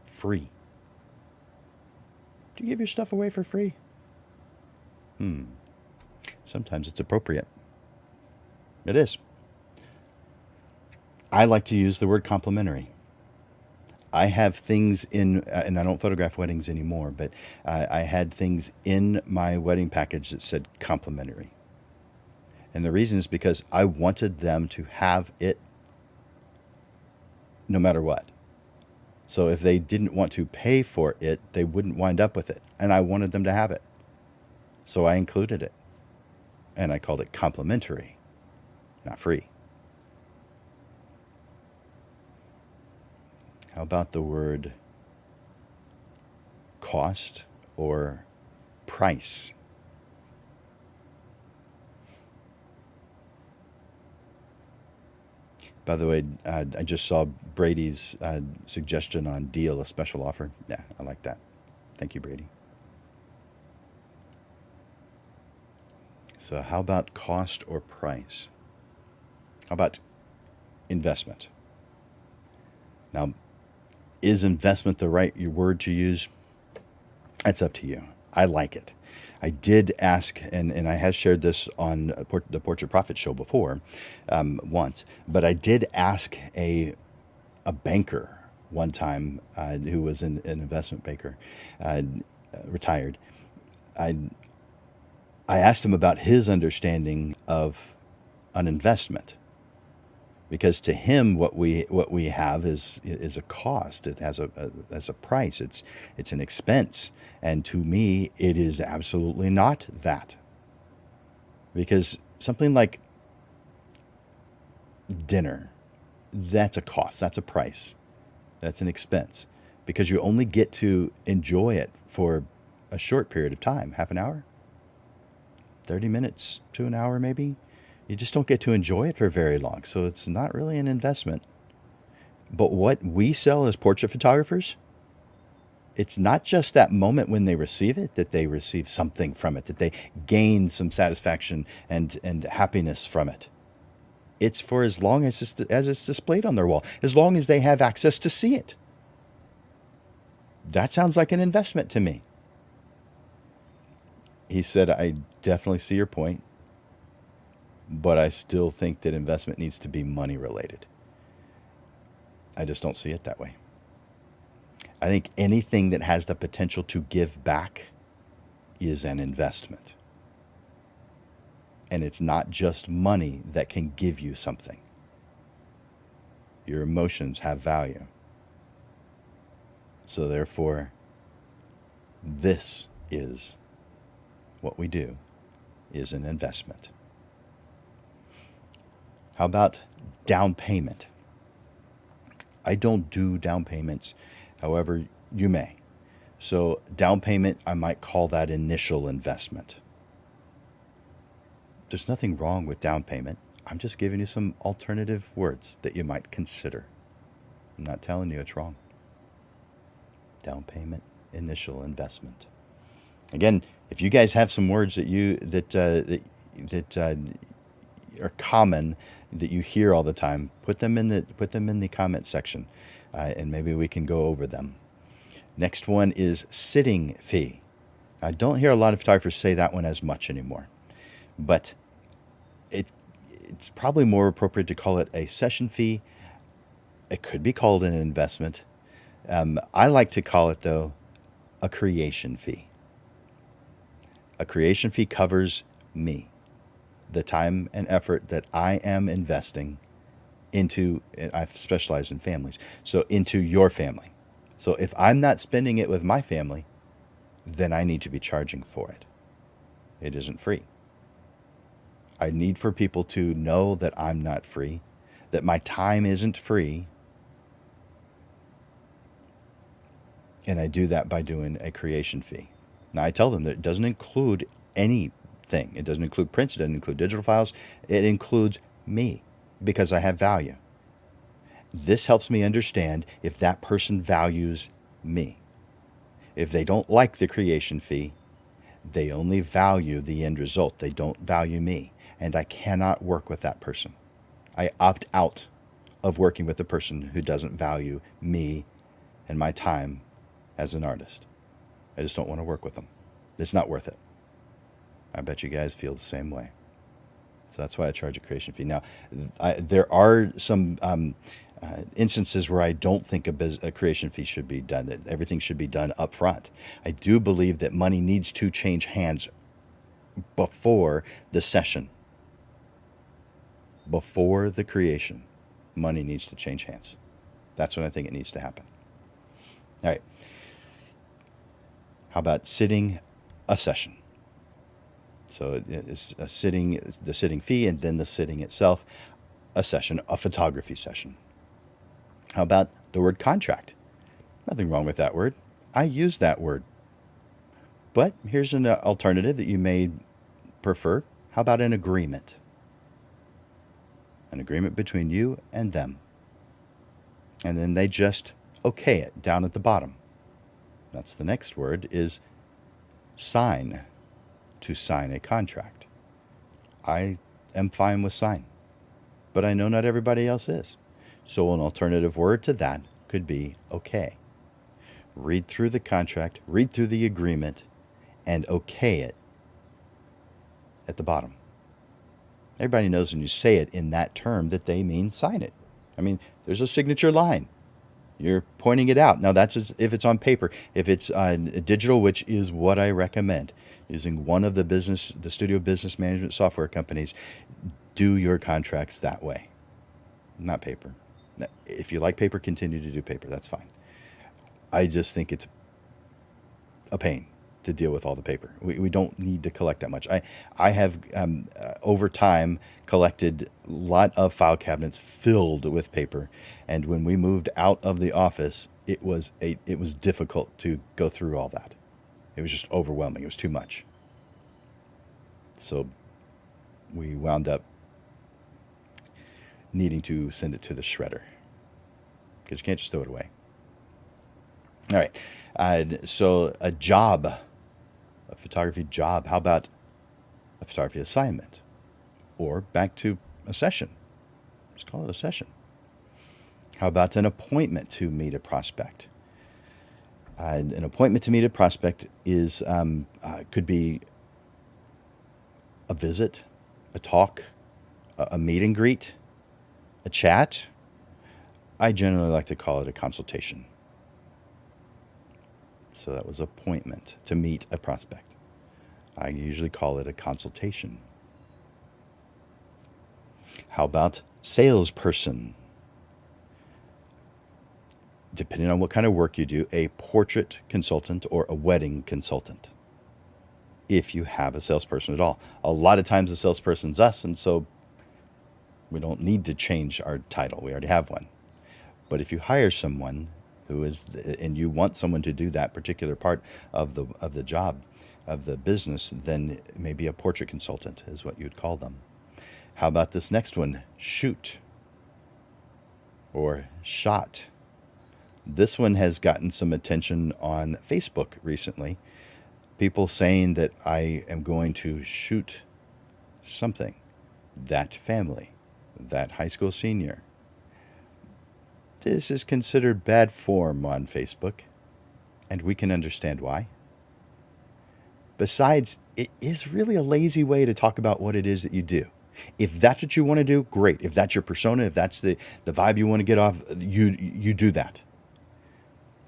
free? Do you give your stuff away for free? Sometimes it's appropriate. It is. I like to use the word complimentary. I have things in, and I don't photograph weddings anymore, but I had things in my wedding package that said complimentary. And the reason is because I wanted them to have it no matter what. So if they didn't want to pay for it, they wouldn't wind up with it. And I wanted them to have it. So I included it. And I called it complimentary, not free. How about the word cost or price? By the way, I just saw Brady's suggestion on deal, a special offer. Yeah, I like that. Thank you, Brady. So how about cost or price? How about investment? Now, is investment the right word to use? That's up to you. I like it. I did ask, and I have shared this on the Portrait Profit show before, once, but I did ask a banker one time who was an investment banker, retired. I I asked him about his understanding of an investment because to him what we have is a cost. It has a price. It's an expense, and to me it is absolutely not that, because something like dinner, that's a cost, that's a price, that's an expense, because you only get to enjoy it for a short period of time, half an hour, 30 minutes to an hour maybe. You just don't get to enjoy it for very long, so it's not really an investment. But what we sell as portrait photographers, it's not just that moment when they receive it, that they receive something from it, that they gain some satisfaction and happiness from it. It's for as long as it's displayed on their wall, as long as they have access to see it. That sounds like an investment to me. He said, I definitely see your point, but I still think that investment needs to be money related. I just don't see it that way. I think anything that has the potential to give back is an investment. And it's not just money that can give you something. Your emotions have value. So therefore, this is what we do, is an investment. How about down payment? I don't do down payments. However, you may. So down payment, I might call that initial investment. There's nothing wrong with down payment. I'm just giving you some alternative words that you might consider. I'm not telling you it's wrong. Down payment, initial investment. Again, if you guys have some words that are common, that you hear all the time, put them in the comment section, and maybe we can go over them. Next one is sitting fee. I don't hear a lot of photographers say that one as much anymore, but it's probably more appropriate to call it a session fee. It could be called an investment. I like to call it, though, a creation fee. A creation fee covers me, the time and effort that I am investing into, I've specialized in families, so into your family. So if I'm not spending it with my family, then I need to be charging for it. It isn't free. I need for people to know that I'm not free, that my time isn't free. And I do that by doing a creation fee. Now, I tell them that it doesn't include anything. It doesn't include prints. It doesn't include digital files. It includes me because I have value. This helps me understand if that person values me. If they don't like the creation fee, they only value the end result. They don't value me. And I cannot work with that person. I opt out of working with a person who doesn't value me and my time as an artist. I just don't want to work with them. It's not worth it. I bet you guys feel the same way. So that's why I charge a creation fee. Now, there are some instances where I don't think a creation fee should be done, that everything should be done up front. I do believe that money needs to change hands before the session. Before the creation, money needs to change hands. That's when I think it needs to happen. All right. How about sitting a session? So it's the sitting fee, and then the sitting itself, a session, a photography session. How about the word contract? Nothing wrong with that word. I use that word. But here's an alternative that you may prefer. How about an agreement? An agreement between you and them. And then they just okay it down at the bottom. That's the next word, is sign, to sign a contract. I am fine with sign, but I know not everybody else is. So an alternative word to that could be okay. Read through the contract, read through the agreement, and okay it at the bottom. Everybody knows when you say it in that term that they mean sign it. I mean, there's a signature line. You're pointing it out. Now, that's if it's on paper. If it's digital, which is what I recommend, using one of the studio business management software companies, do your contracts that way, not paper. If you like paper, continue to do paper. That's fine. I just think it's a pain to deal with all the paper. We don't need to collect that much. I have over time collected a lot of file cabinets filled with paper, and when we moved out of the office, it was difficult to go through all that. It was just overwhelming. It was too much. So we wound up needing to send it to the shredder because you can't just throw it away. All right. So a photography job. How about a photography assignment? Or back to a session. Just call it a session. How about an appointment to meet a prospect? An appointment to meet a prospect is could be a visit, a talk, a meet and greet, a chat. I generally like to call it a consultation. So that was appointment to meet a prospect. I usually call it a consultation. How about salesperson? Depending on what kind of work you do, a portrait consultant or a wedding consultant, if you have a salesperson at all. A lot of times the salesperson's us, and so we don't need to change our title. We already have one. But if you hire someone and you want someone to do that particular part of the job, of the business, then maybe a portrait consultant is what you'd call them. How about this next one? Shoot or shot. This one has gotten some attention on Facebook recently. People saying that I am going to shoot something, that family, that high school senior. This is considered bad form on Facebook, and we can understand why. Besides, it is really a lazy way to talk about what it is that you do. If that's what you want to do, great. If that's your persona, if that's the vibe you want to get off, you do that.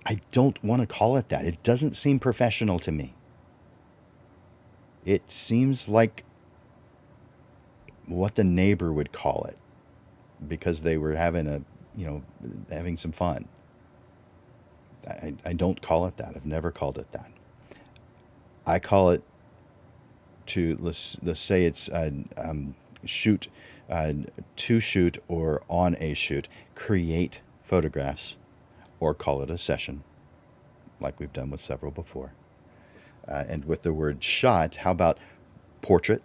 I don't want to call it that. It doesn't seem professional to me. It seems like what the neighbor would call it because they were having having some fun. I don't call it that. I've never called it that. I call it let's say it's shoot, to shoot or on a shoot, create photographs, or call it a session, like we've done with several before. And with the word shot, how about portrait,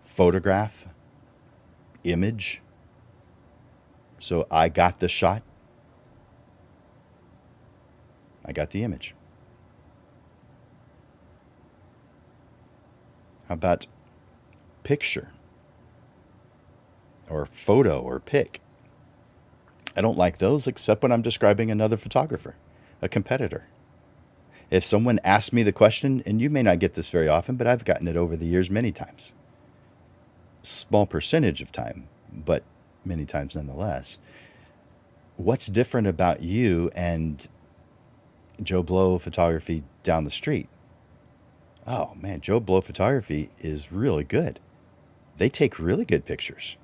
photograph, image? So I got the shot. I got the image. How about picture or photo or pic? I don't like those except when I'm describing another photographer, a competitor. If someone asks me the question, and you may not get this very often, but I've gotten it over the years many times. Small percentage of time, but many times nonetheless. What's different about you and Joe Blow Photography down the street? Oh man, Joe Blow Photography is really good. They take really good pictures.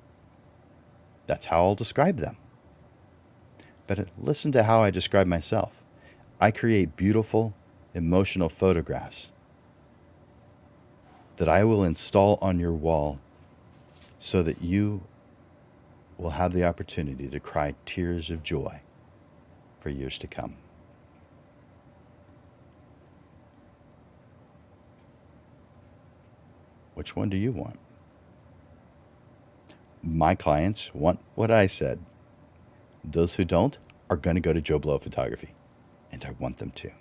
That's how I'll describe them. But listen to how I describe myself. I create beautiful, emotional photographs that I will install on your wall so that you will have the opportunity to cry tears of joy for years to come. Which one do you want? My clients want what I said. Those who don't are going to go to Joe Blow Photography, and I want them to.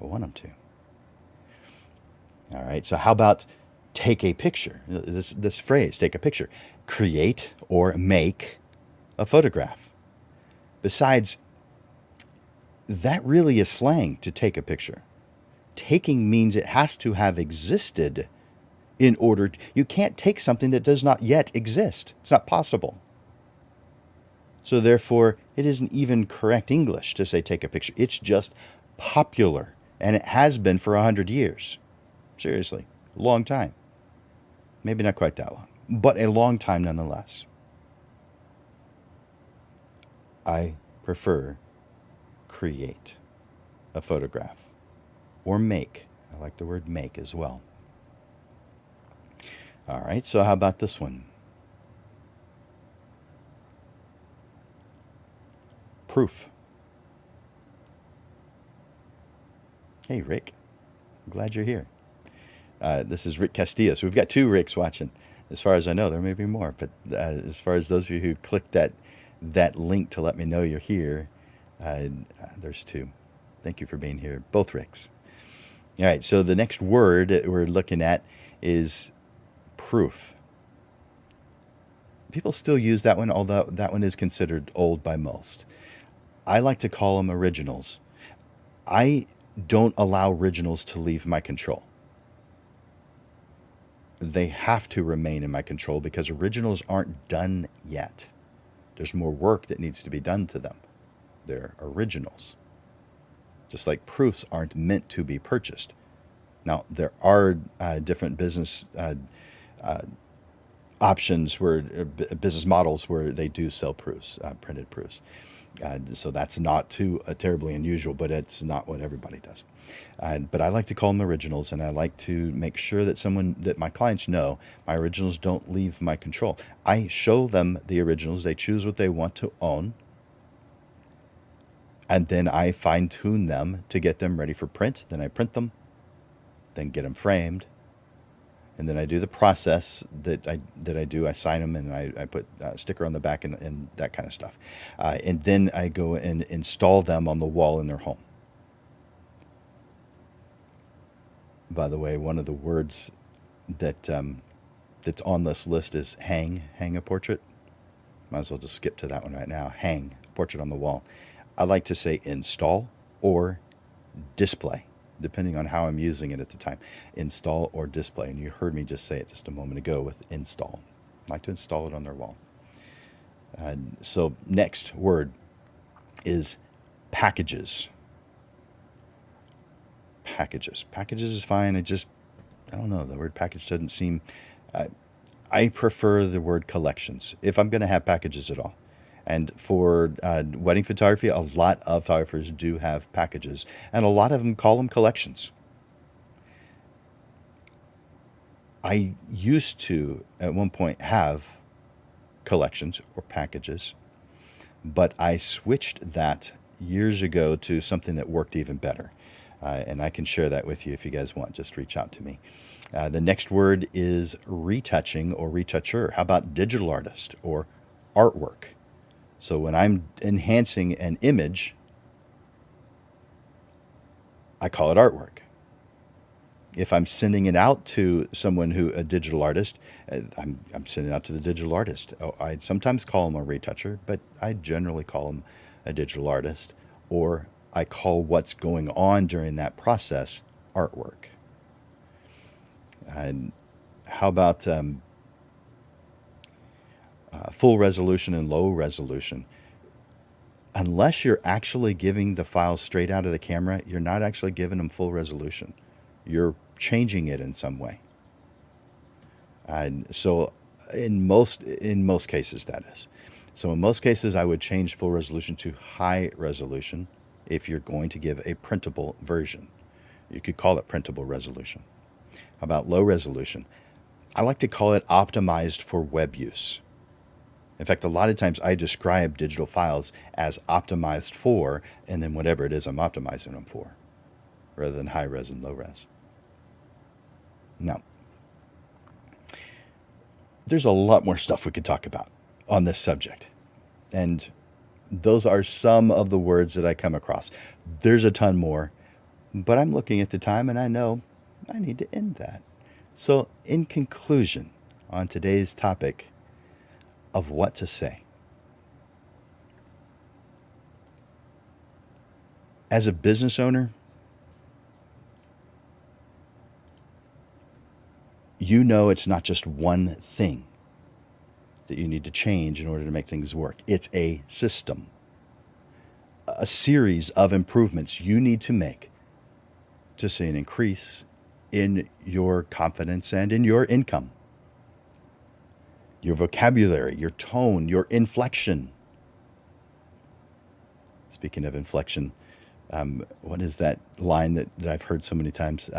I want them to. All right, so how about take a picture? This phrase, take a picture. Create or make a photograph. Besides, that really is slang, to take a picture. taking means it has to have existed in order. You can't take something that does not yet exist. It's not possible. So therefore, it isn't even correct English to say take a picture. It's just popular, and it has been for 100 years. Seriously, a long time. Maybe not quite that long, but a long time nonetheless. I prefer create a photograph or make. I like the word make as well. All right, so how about this one? Proof. Hey, Rick. I'm glad you're here. This is Rick Castillo. So we've got two Ricks watching. As far as I know, there may be more. But as far as those of you who clicked that link to let me know you're here, there's two. Thank you for being here. Both Ricks. All right, so the next word that we're looking at is proof. People still use that one, although that one is considered old by most. I like to call them originals. I don't allow originals to leave my control. They have to remain in my control because originals aren't done yet. There's more work that needs to be done to them. They're originals. Just like proofs aren't meant to be purchased. Now, there are different business options where business models where they do sell proofs, printed proofs. So that's not too terribly unusual, but it's not what everybody does. But I like to call them originals, and I like to make sure that my clients know my originals don't leave my control. I show them the originals. They choose what they want to own, and then I fine tune them to get them ready for print. Then I print them, then get them framed, and then I do the process that I do. I sign them, and I put a sticker on the back and that kind of stuff. And then I go and install them on the wall in their home. By the way, one of the words that's on this list is hang a portrait. Might as well just skip to that one right now. Hang a portrait on the wall. I like to say install or display, depending on how I'm using it at the time. Install or display. And you heard me just say it just a moment ago with install. I like to install it on their wall. So next word is packages. Packages. Packages is fine. I don't know. The word package doesn't seem... I prefer the word collections if I'm going to have packages at all. And for wedding photography, a lot of photographers do have packages, and a lot of them call them collections. I used to, at one point, have collections or packages, but I switched that years ago to something that worked even better. And I can share that with you if you guys want. Just reach out to me. The next word is retouching or retoucher. How about digital artist or artwork? So when I'm enhancing an image, I call it artwork. If I'm sending it out to someone a digital artist, I'm sending it out to the digital artist. I sometimes call them a retoucher, but I generally call them a digital artist, or I call what's going on during that process artwork. And how about full resolution and low resolution? Unless you're actually giving the files straight out of the camera, you're not actually giving them full resolution. You're changing it in some way. And so in most cases, that is. So in most cases, I would change full resolution to high resolution if you're going to give a printable version. You could call it printable resolution. How about low resolution? I like to call it optimized for web use. In fact, a lot of times I describe digital files as optimized for, and then whatever it is I'm optimizing them for, rather than high res and low res. Now, there's a lot more stuff we could talk about on this subject. And those are some of the words that I come across. There's a ton more, but I'm looking at the time and I know I need to end that. So in conclusion, on today's topic of what to say, as a business owner, you know it's not just one thing that you need to change in order to make things work. It's a system, a series of improvements you need to make to see an increase in your confidence and in your income, your vocabulary, your tone, your inflection. Speaking of inflection, what is that line that I've heard so many times?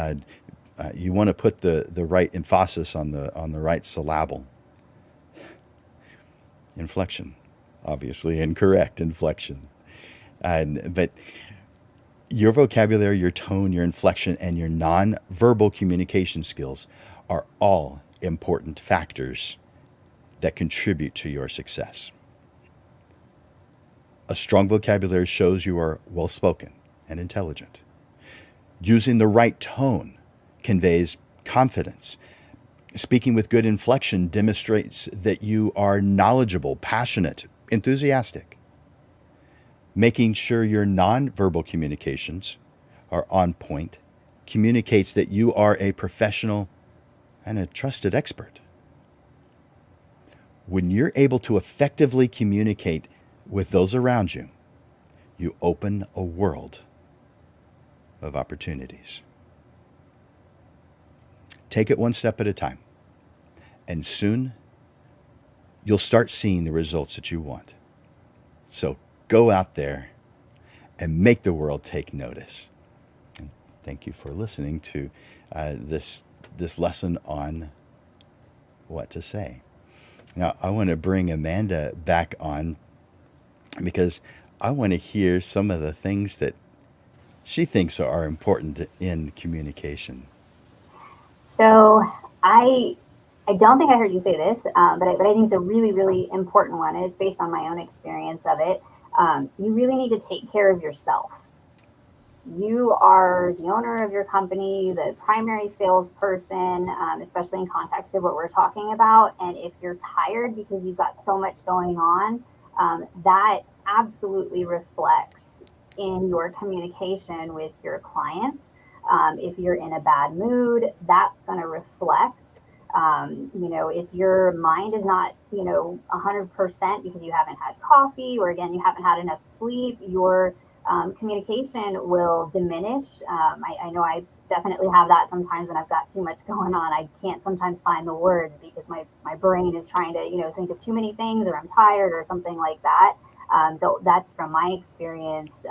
You want to put the right emphasis on the right syllable. Inflection, obviously incorrect inflection. But your vocabulary, your tone, your inflection, and your nonverbal communication skills are all important factors that contribute to your success. A strong vocabulary shows you are well spoken and intelligent. Using the right tone conveys confidence. Speaking with good inflection demonstrates that you are knowledgeable, passionate, enthusiastic. Making sure your nonverbal communications are on point communicates that you are a professional and a trusted expert. When you're able to effectively communicate with those around you, you open a world of opportunities. Take it one step at a time, and soon you'll start seeing the results that you want. So go out there and make the world take notice. And thank you for listening to this lesson on what to say. Now, I want to bring Amanda back on because I want to hear some of the things that she thinks are important in communication. So I don't think I heard you say this, but I think it's a really, really important one. And it's based on my own experience of it. You really need to take care of yourself. You are the owner of your company, the primary salesperson, especially in context of what we're talking about. And if you're tired because you've got so much going on, that absolutely reflects in your communication with your clients. If you're in a bad mood, that's going to reflect. If your mind is not, 100% because you haven't had coffee or again, you haven't had enough sleep, your communication will diminish. I know I definitely have that sometimes when I've got too much going on. I can't sometimes find the words because my brain is trying to, think of too many things or I'm tired or something like that. So that's from my experience,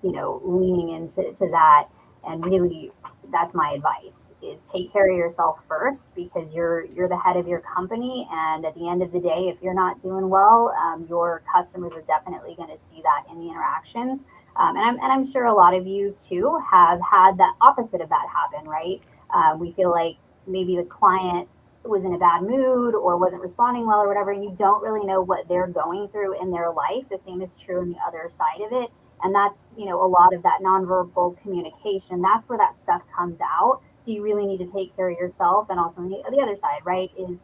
leaning into that. And really, that's my advice: is take care of yourself first because you're the head of your company. And at the end of the day, if you're not doing well, your customers are definitely going to see that in the interactions. And I'm sure a lot of you too have had the opposite of that happen, right? We feel like maybe the client was in a bad mood or wasn't responding well or whatever, and you don't really know what they're going through in their life. The same is true on the other side of it. And that's, a lot of that nonverbal communication. That's where that stuff comes out. So you really need to take care of yourself. And also on the other side, right, is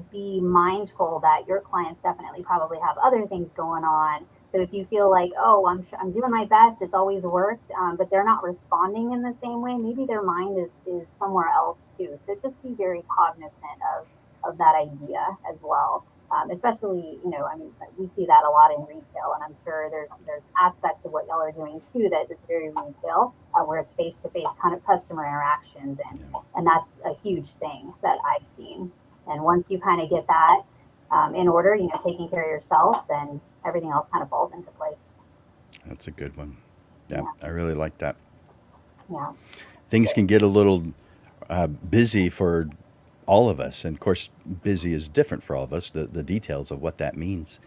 be mindful that your clients definitely probably have other things going on. So if you feel like, oh, I'm doing my best, it's always worked, but they're not responding in the same way, maybe their mind is somewhere else too. So just be very cognizant of that idea as well. Especially, we see that a lot in retail, and I'm sure there's aspects of what y'all are doing too that's very retail, where it's face-to-face kind of customer interactions, and that's a huge thing that I've seen. And once you kind of get that in order, taking care of yourself, then everything else kind of falls into place. That's a good one. Yeah. I really like that. Yeah. Things can get a little busy for all of us. And of course, busy is different for all of us, the details of what that means.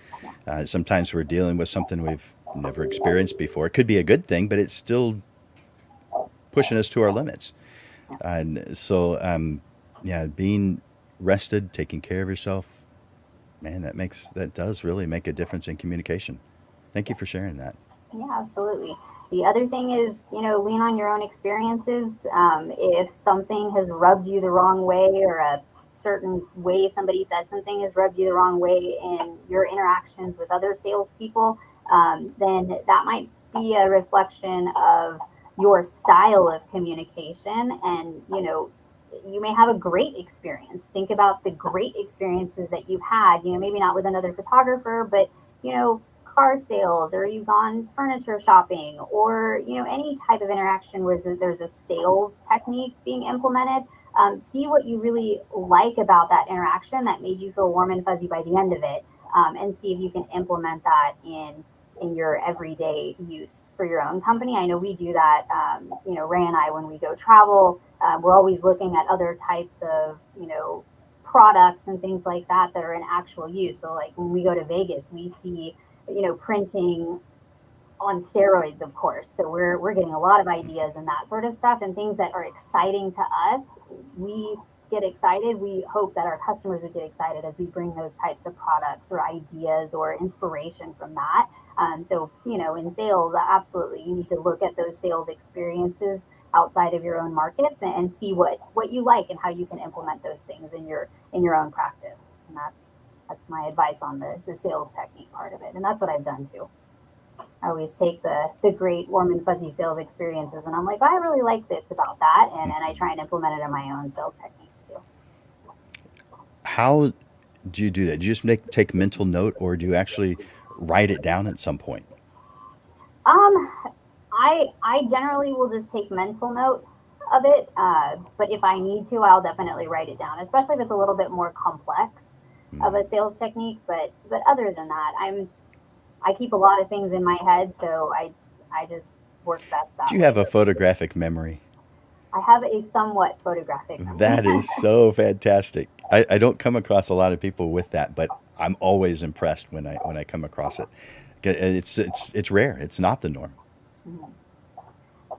Sometimes we're dealing with something we've never experienced before. It could be a good thing, but it's still pushing us to our limits. And so, being rested, taking care of yourself, man, that does really make a difference in communication. Thank you for sharing that. Yeah, absolutely. The other thing is, lean on your own experiences. If something has rubbed you the wrong way or a certain way somebody says something has rubbed you the wrong way in your interactions with other salespeople, then that might be a reflection of your style of communication. And, you may have a great experience. Think about the great experiences that you've had, maybe not with another photographer, but, car sales, or you've gone furniture shopping, or, any type of interaction where there's a sales technique being implemented. See what you really like about that interaction that made you feel warm and fuzzy by the end of it, and see if you can implement that in your everyday use for your own company. I know we do that. Ray and I, when we go travel, we're always looking at other types of, products and things like that are in actual use. So like when we go to Vegas, we see, printing on steroids, of course. So we're getting a lot of ideas and that sort of stuff, and things that are exciting to us. We get excited. We hope that our customers would get excited as we bring those types of products or ideas or inspiration from that. So, in sales, absolutely, you need to look at those sales experiences outside of your own markets, and see what you like and how you can implement those things in your own practice. And that's my advice on the sales technique part of it. And that's what I've done too. I always take the great warm and fuzzy sales experiences, and I'm like, I really like this about that, and I try and implement it in my own sales techniques too. How do you do that? Do you just take mental note, or do you actually write it down at some point? Um, I generally will just take mental note of it, but if I need to, I'll definitely write it down, especially if it's a little bit more complex of Mm. a sales technique. But other than that, I keep a lot of things in my head, so I just work best Do that you way. have a photographic memory? I have a somewhat photographic memory. That is so fantastic. I don't come across a lot of people with that, but I'm always impressed when I come across it. It's rare. It's not the norm. Mhm.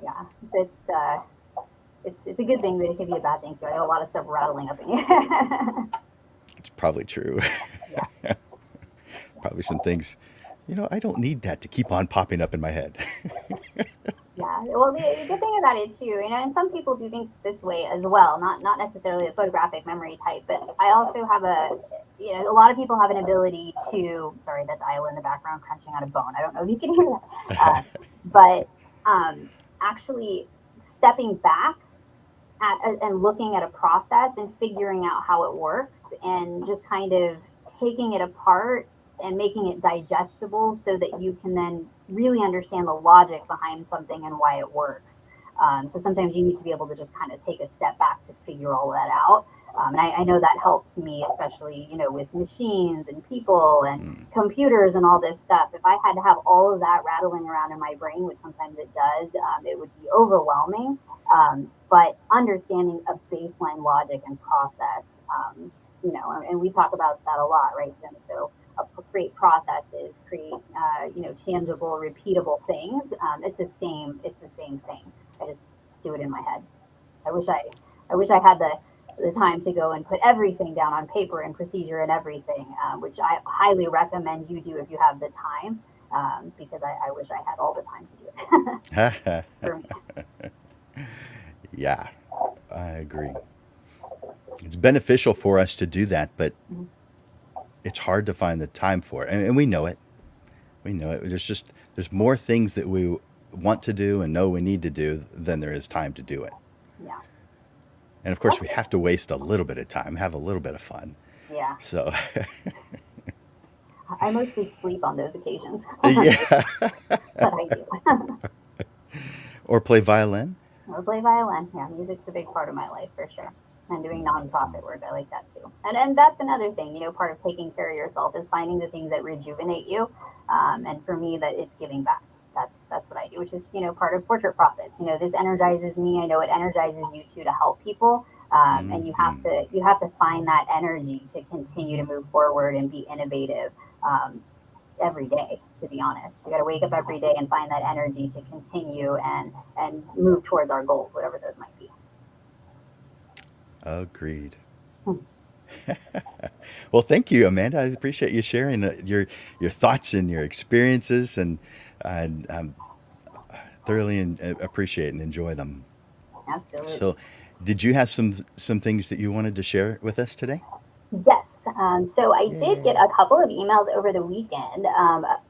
Yeah, it's a good thing, but it could be a bad thing too. I got a lot of stuff rattling up in here. It's probably true. Yeah, Probably some things. I don't need that to keep on popping up in my head. yeah. Well, the good thing about it too, and some people do think this way as well. Not necessarily a photographic memory type, but I also have a lot of people have an ability to. Sorry, that's Isla in the background crunching on a bone. I don't know if you can hear that, but actually stepping back and looking at a process and figuring out how it works, and just kind of taking it apart and making it digestible so that you can then really understand the logic behind something and why it works. So sometimes you need to be able to just kind of take a step back to figure all that out. And I know that helps me, especially, with machines and people and Mm. computers and all this stuff. If I had to have all of that rattling around in my brain, which sometimes it does, it would be overwhelming. But understanding a baseline logic and process, and we talk about that a lot, right, Jim? So create processes, create, tangible, repeatable things. It's the same thing. I just do it in my head. I wish I had the time to go and put everything down on paper and procedure and everything, which I highly recommend you do if you have the time, because I wish I had all the time to do it for me. Yeah, I agree. It's beneficial for us to do that, but Mhm. it's hard to find the time for it. And we know it. We know it. There's more things that we want to do and know we need to do than there is time to do it. Yeah, And of course, that's we it. have to waste a little bit of time, have a little bit of fun. Yeah, So, I mostly sleep on those occasions. yeah. That's what I do. Or play violin. Or play violin. Yeah, music's a big part of my life for sure. And doing nonprofit work, I like that too. And that's another thing. Part of taking care of yourself is finding the things that rejuvenate you. And for me, that it's giving back. That's what I do, which is part of Portrait Profits. This energizes me. I know it energizes you too to help people. And Hmm. you have to find that energy to continue to move forward and be innovative. Every day, to be honest, we got to wake up every day and find that energy to continue and move towards our goals, whatever those might be. Agreed. Hmm. Well, thank you, Amanda. I appreciate you sharing your thoughts and your experiences, and I thoroughly appreciate and enjoy them. Absolutely. So, did you have some things that you wanted to share with us today? Yes. Yes. So I did get Yay. a couple of emails over the weekend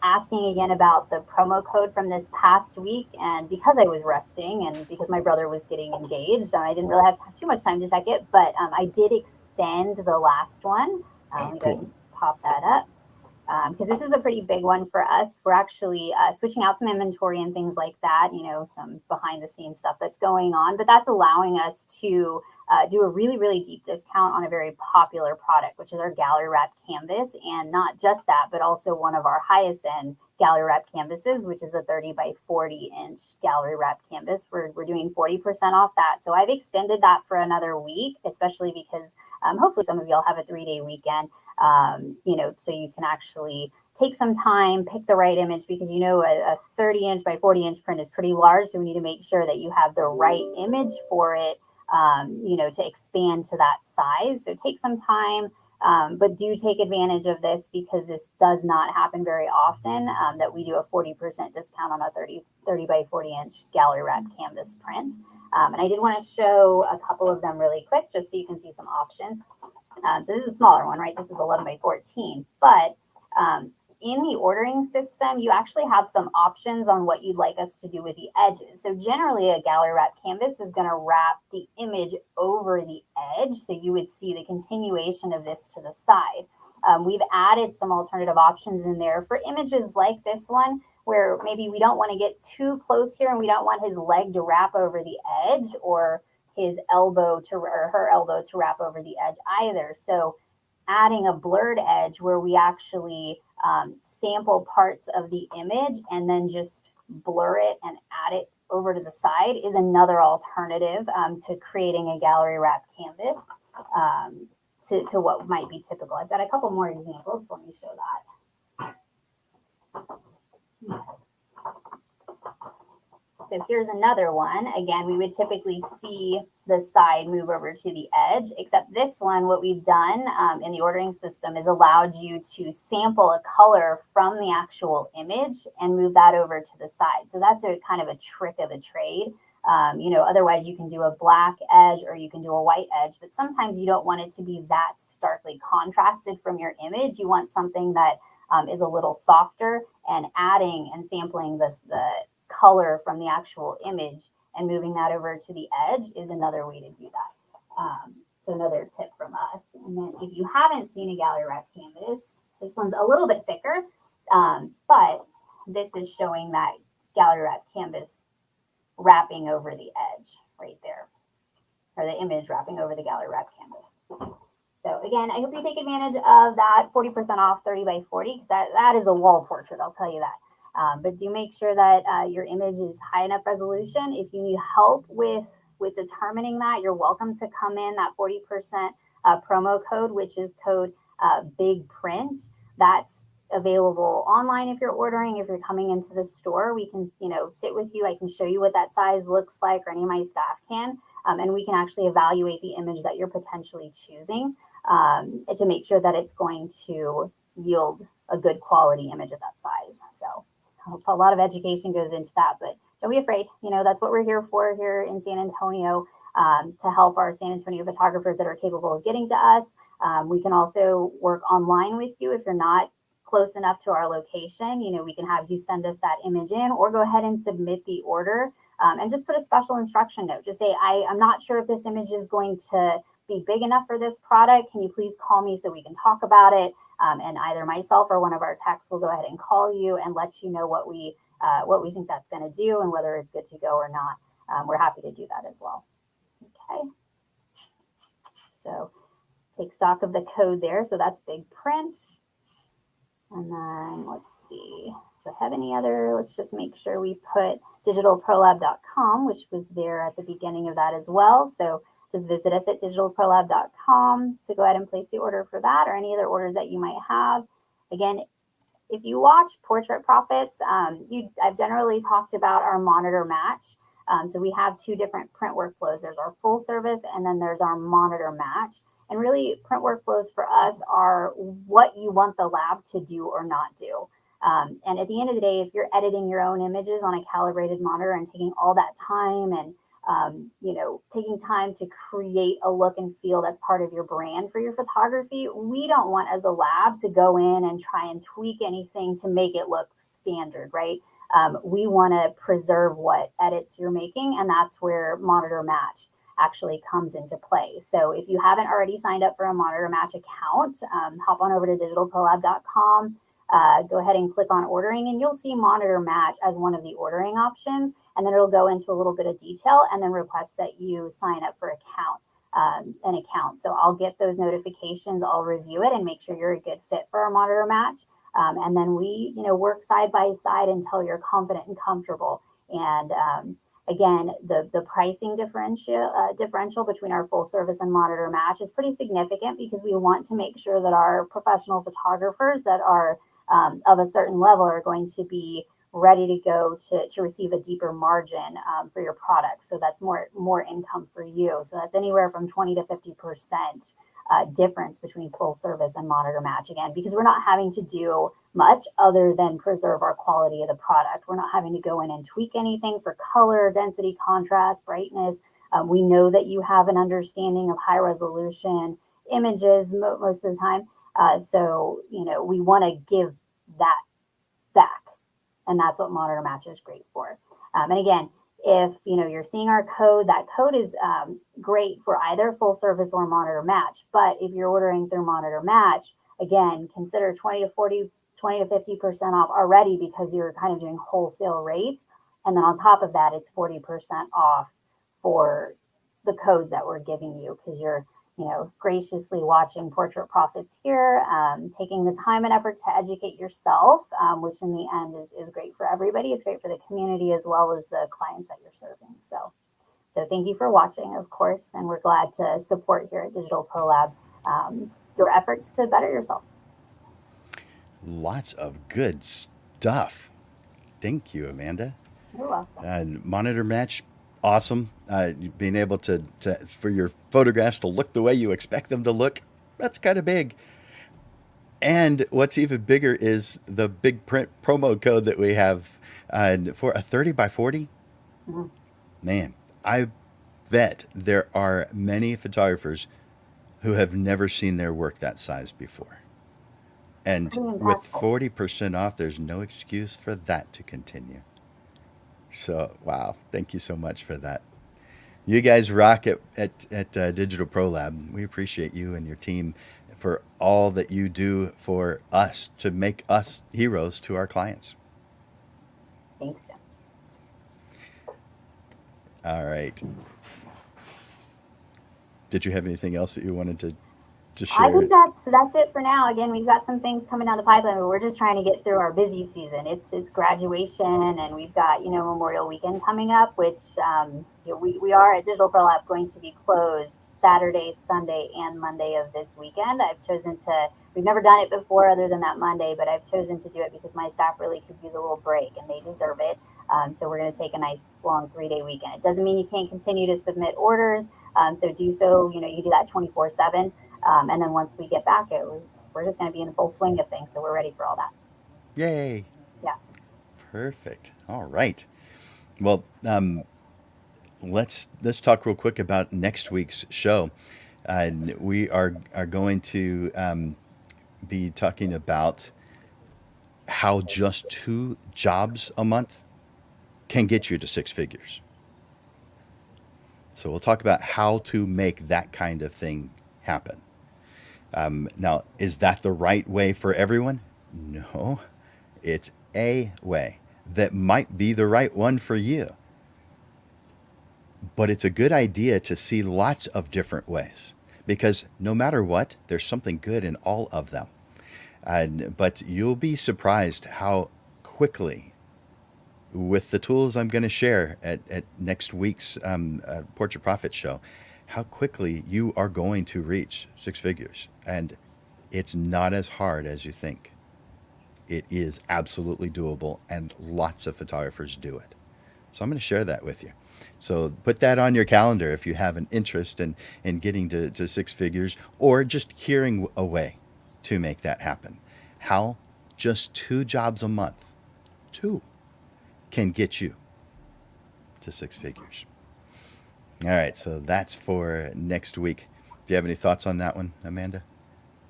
asking again about the promo code from this past week. And because I was resting and because my brother was getting engaged, I didn't really have too much time to check it. But I did extend the last one. Let Oh, me go ahead cool. and pop that up because this is a pretty big one for us. We're actually switching out some inventory and things like that, some behind the scenes stuff that's going on, but that's allowing us to do a really, really deep discount on a very popular product, which is our gallery wrap canvas. And not just that, but also one of our highest end gallery wrap canvases, which is a 30 by 40-inch gallery wrap canvas. We're doing 40% off that. So I've extended that for another week, especially because hopefully some of y'all have a 3-day weekend. So you can actually take some time, pick the right image because a 30-inch by 40-inch print is pretty large. So we need to make sure that you have the right image for it, to expand to that size. So take some time, but do take advantage of this because this does not happen very often that we do a 40% discount on a 30 by 40-inch gallery wrap canvas print. And I did want to show a couple of them really quick just so you can see some options. So this is a smaller one, right? This is 11 by 14. But in the ordering system, you actually have some options on what you'd like us to do with the edges. So generally, a gallery wrap canvas is going to wrap the image over the edge. So you would see the continuation of this to the side. We've added some alternative options in there for images like this one, where maybe we don't want to get too close here and we don't want his leg to wrap over the edge or his elbow to or her elbow to wrap over the edge either. So adding a blurred edge where we actually sample parts of the image and then just blur it and add it over to the side is another alternative to creating a gallery wrap canvas to what might be typical. I've got a couple more examples. So let me show that. So here's another one. Again, we would typically see the side move over to the edge, except this one, what we've done in the ordering system is allowed you to sample a color from the actual image and move that over to the side. So that's a kind of a trick of the trade. Otherwise you can do a black edge or you can do a white edge, but sometimes you don't want it to be that starkly contrasted from your image. You want something that is a little softer, and adding and sampling the color from the actual image and moving that over to the edge is another way to do that. So another tip from us. And then if you haven't seen a gallery wrap canvas, this one's a little bit thicker, but this is showing that gallery wrap canvas wrapping over the edge right there, or the image wrapping over the gallery wrap canvas. So again, I hope you take advantage of that 40% off 30 by 40 because that is a wall portrait, I'll tell you that. But do make sure that your image is high enough resolution. If you need help with determining that, you're welcome to come in that 40% promo code, which is code Big Print. That's available online if you're ordering. If you're coming into the store, we can sit with you. I can show you what that size looks like, or any of my staff can, and we can actually evaluate the image that you're potentially choosing to make sure that it's going to yield a good quality image of that size. So a lot of education goes into that, but don't be afraid. That's what we're here for here in San Antonio, to help our San Antonio photographers that are capable of getting to us. We can also work online with you if you're not close enough to our location. We can have you send us that image in, or go ahead and submit the order and just put a special instruction note. Just say, I'm not sure if this image is going to be big enough for this product. Can you please call me so we can talk about it? And either myself or one of our techs will go ahead and call you and let you know what we think that's going to do and whether it's good to go or not. We're happy to do that as well. Okay. So take stock of the code there. So that's Big Print. And then let's see. Do I have any other? Let's just make sure we put digitalprolab.com, which was there at the beginning of that as well. So just visit us at digitalprolab.com to go ahead and place the order for that or any other orders that you might have. Again, if you watch Portrait Profits, I've generally talked about our monitor match. So we have two different print workflows. There's our full service and then there's our monitor match. And really, print workflows for us are what you want the lab to do or not do. And at the end of the day, if you're editing your own images on a calibrated monitor and taking all that time and taking time to create a look and feel that's part of your brand for your photography. We don't want as a lab to go in and try and tweak anything to make it look standard, right? We want to preserve what edits you're making, and that's where Monitor Match actually comes into play. So if you haven't already signed up for a Monitor Match account, hop on over to digitalprolab.com. Go ahead and click on ordering, and you'll see Monitor Match as one of the ordering options. And then it'll go into a little bit of detail and then request that you sign up for an account. So I'll get those notifications, I'll review it and make sure you're a good fit for our Monitor Match. And then we, work side by side until you're confident and comfortable. And again, the pricing differential between our full service and Monitor Match is pretty significant because we want to make sure that our professional photographers that are of a certain level are going to be ready to go to receive a deeper margin for your product. So that's more income for you. So that's anywhere from 20 to 50% difference between full service and Monitor Match, again, because we're not having to do much other than preserve our quality of the product. We're not having to go in and tweak anything for color, density, contrast, brightness. We know that you have an understanding of high resolution images most of the time. So we want to give that back. And that's what Monitor Match is great for. And again, if you're seeing our code, that code is great for either full service or Monitor Match. But if you're ordering through Monitor Match, again, consider 20 to 50% off already because you're kind of doing wholesale rates. And then on top of that, it's 40% off for the codes that we're giving you because you're graciously watching Portrait Profits here, taking the time and effort to educate yourself, which in the end is great for everybody. It's great for the community as well as the clients that you're serving. So thank you for watching, of course, and we're glad to support here at Digital Pro Lab your efforts to better yourself. Lots of good stuff. Thank you, Amanda. You're welcome. Monitor Match, awesome. Being able to for your photographs to look the way you expect them to look, that's kind of big. And what's even bigger is the big print promo code that we have for a 30 by 40. Mhm. Man, I bet there are many photographers who have never seen their work that size before. And Pretty with impactful. 40% off, there's no excuse for that to continue. So, wow, thank you so much for that. You guys rock at Digital Pro Lab. We appreciate you and your team for all that you do for us to make us heroes to our clients. Thanks, Jim. All right. Did you have anything else that you wanted to I share? think that's it for now. Again, we've got some things coming down the pipeline, but we're just trying to get through our busy season. It's graduation, and we've got Memorial Weekend coming up, which we are at Digital Pro Lab going to be closed Saturday, Sunday, and Monday of this weekend. I've chosen to. We've never done it before, other than that Monday, but I've chosen to do it because my staff really could use a little break, and they deserve it. So we're going to take a nice long 3-day weekend. It doesn't mean you can't continue to submit orders. So do so. You do that 24/7. And then once we get back, we're just going to be in full swing of things. So we're ready for all that. Yay. Yeah. Perfect. All right. Well, let's talk real quick about next week's show. We are going to be talking about how just 2 jobs a month can get you to 6 figures. So we'll talk about how to make that kind of thing happen. Now, is that the right way for everyone? No, it's a way that might be the right one for you. But it's a good idea to see lots of different ways because no matter what, there's something good in all of them. But you'll be surprised how quickly, with the tools I'm going to share at next week's Portrait Profit show, how quickly you are going to reach 6 figures. And it's not as hard as you think. It is absolutely doable, and lots of photographers do it. So I'm going to share that with you. So put that on your calendar if you have an interest in getting to 6 figures or just hearing a way to make that happen. How just 2 jobs a month, 2, can get you to 6 figures. All right, so that's for next week. Do you have any thoughts on that one, Amanda?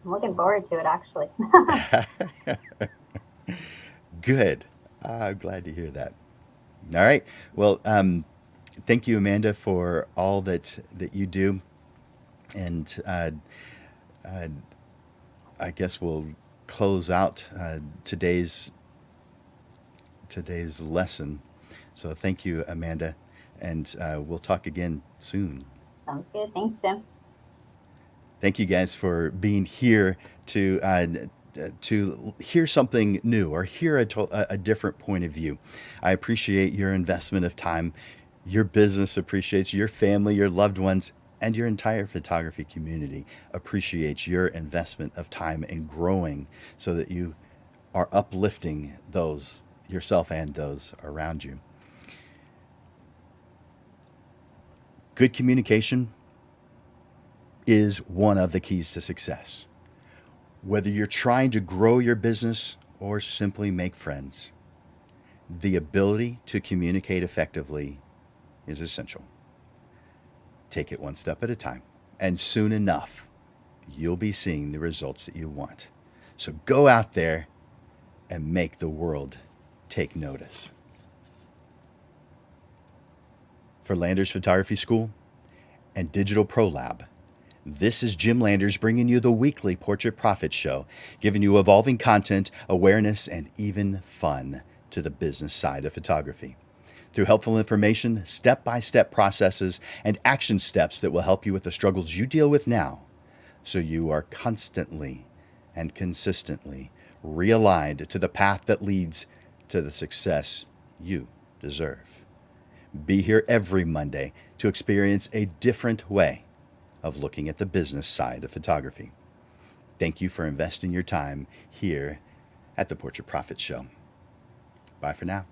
I'm looking forward to it, actually. Good. I'm glad to hear that. All right. Well, thank you, Amanda, for all that you do, and uh, I guess we'll close out today's lesson. So thank you, Amanda, and we'll talk again soon. Sounds good. Thanks, Jim. Thank you guys for being here to hear something new or hear a different point of view. I appreciate your investment of time. Your business appreciates your family, your loved ones, and your entire photography community appreciates your investment of time in growing so that you are uplifting those yourself and those around you. Good communication is one of the keys to success. Whether you're trying to grow your business or simply make friends, the ability to communicate effectively is essential. Take it one step at a time, and soon enough, you'll be seeing the results that you want. So go out there and make the world take notice. For Landers Photography School and Digital Pro Lab, this is Jim Landers bringing you the weekly Portrait Profit Show, giving you evolving content, awareness, and even fun to the business side of photography. Through helpful information, step-by-step processes, and action steps that will help you with the struggles you deal with now, so you are constantly and consistently realigned to the path that leads to the success you deserve. Be here every Monday to experience a different way of looking at the business side of photography. Thank you for investing your time here at the Portrait Profit Show. Bye for now.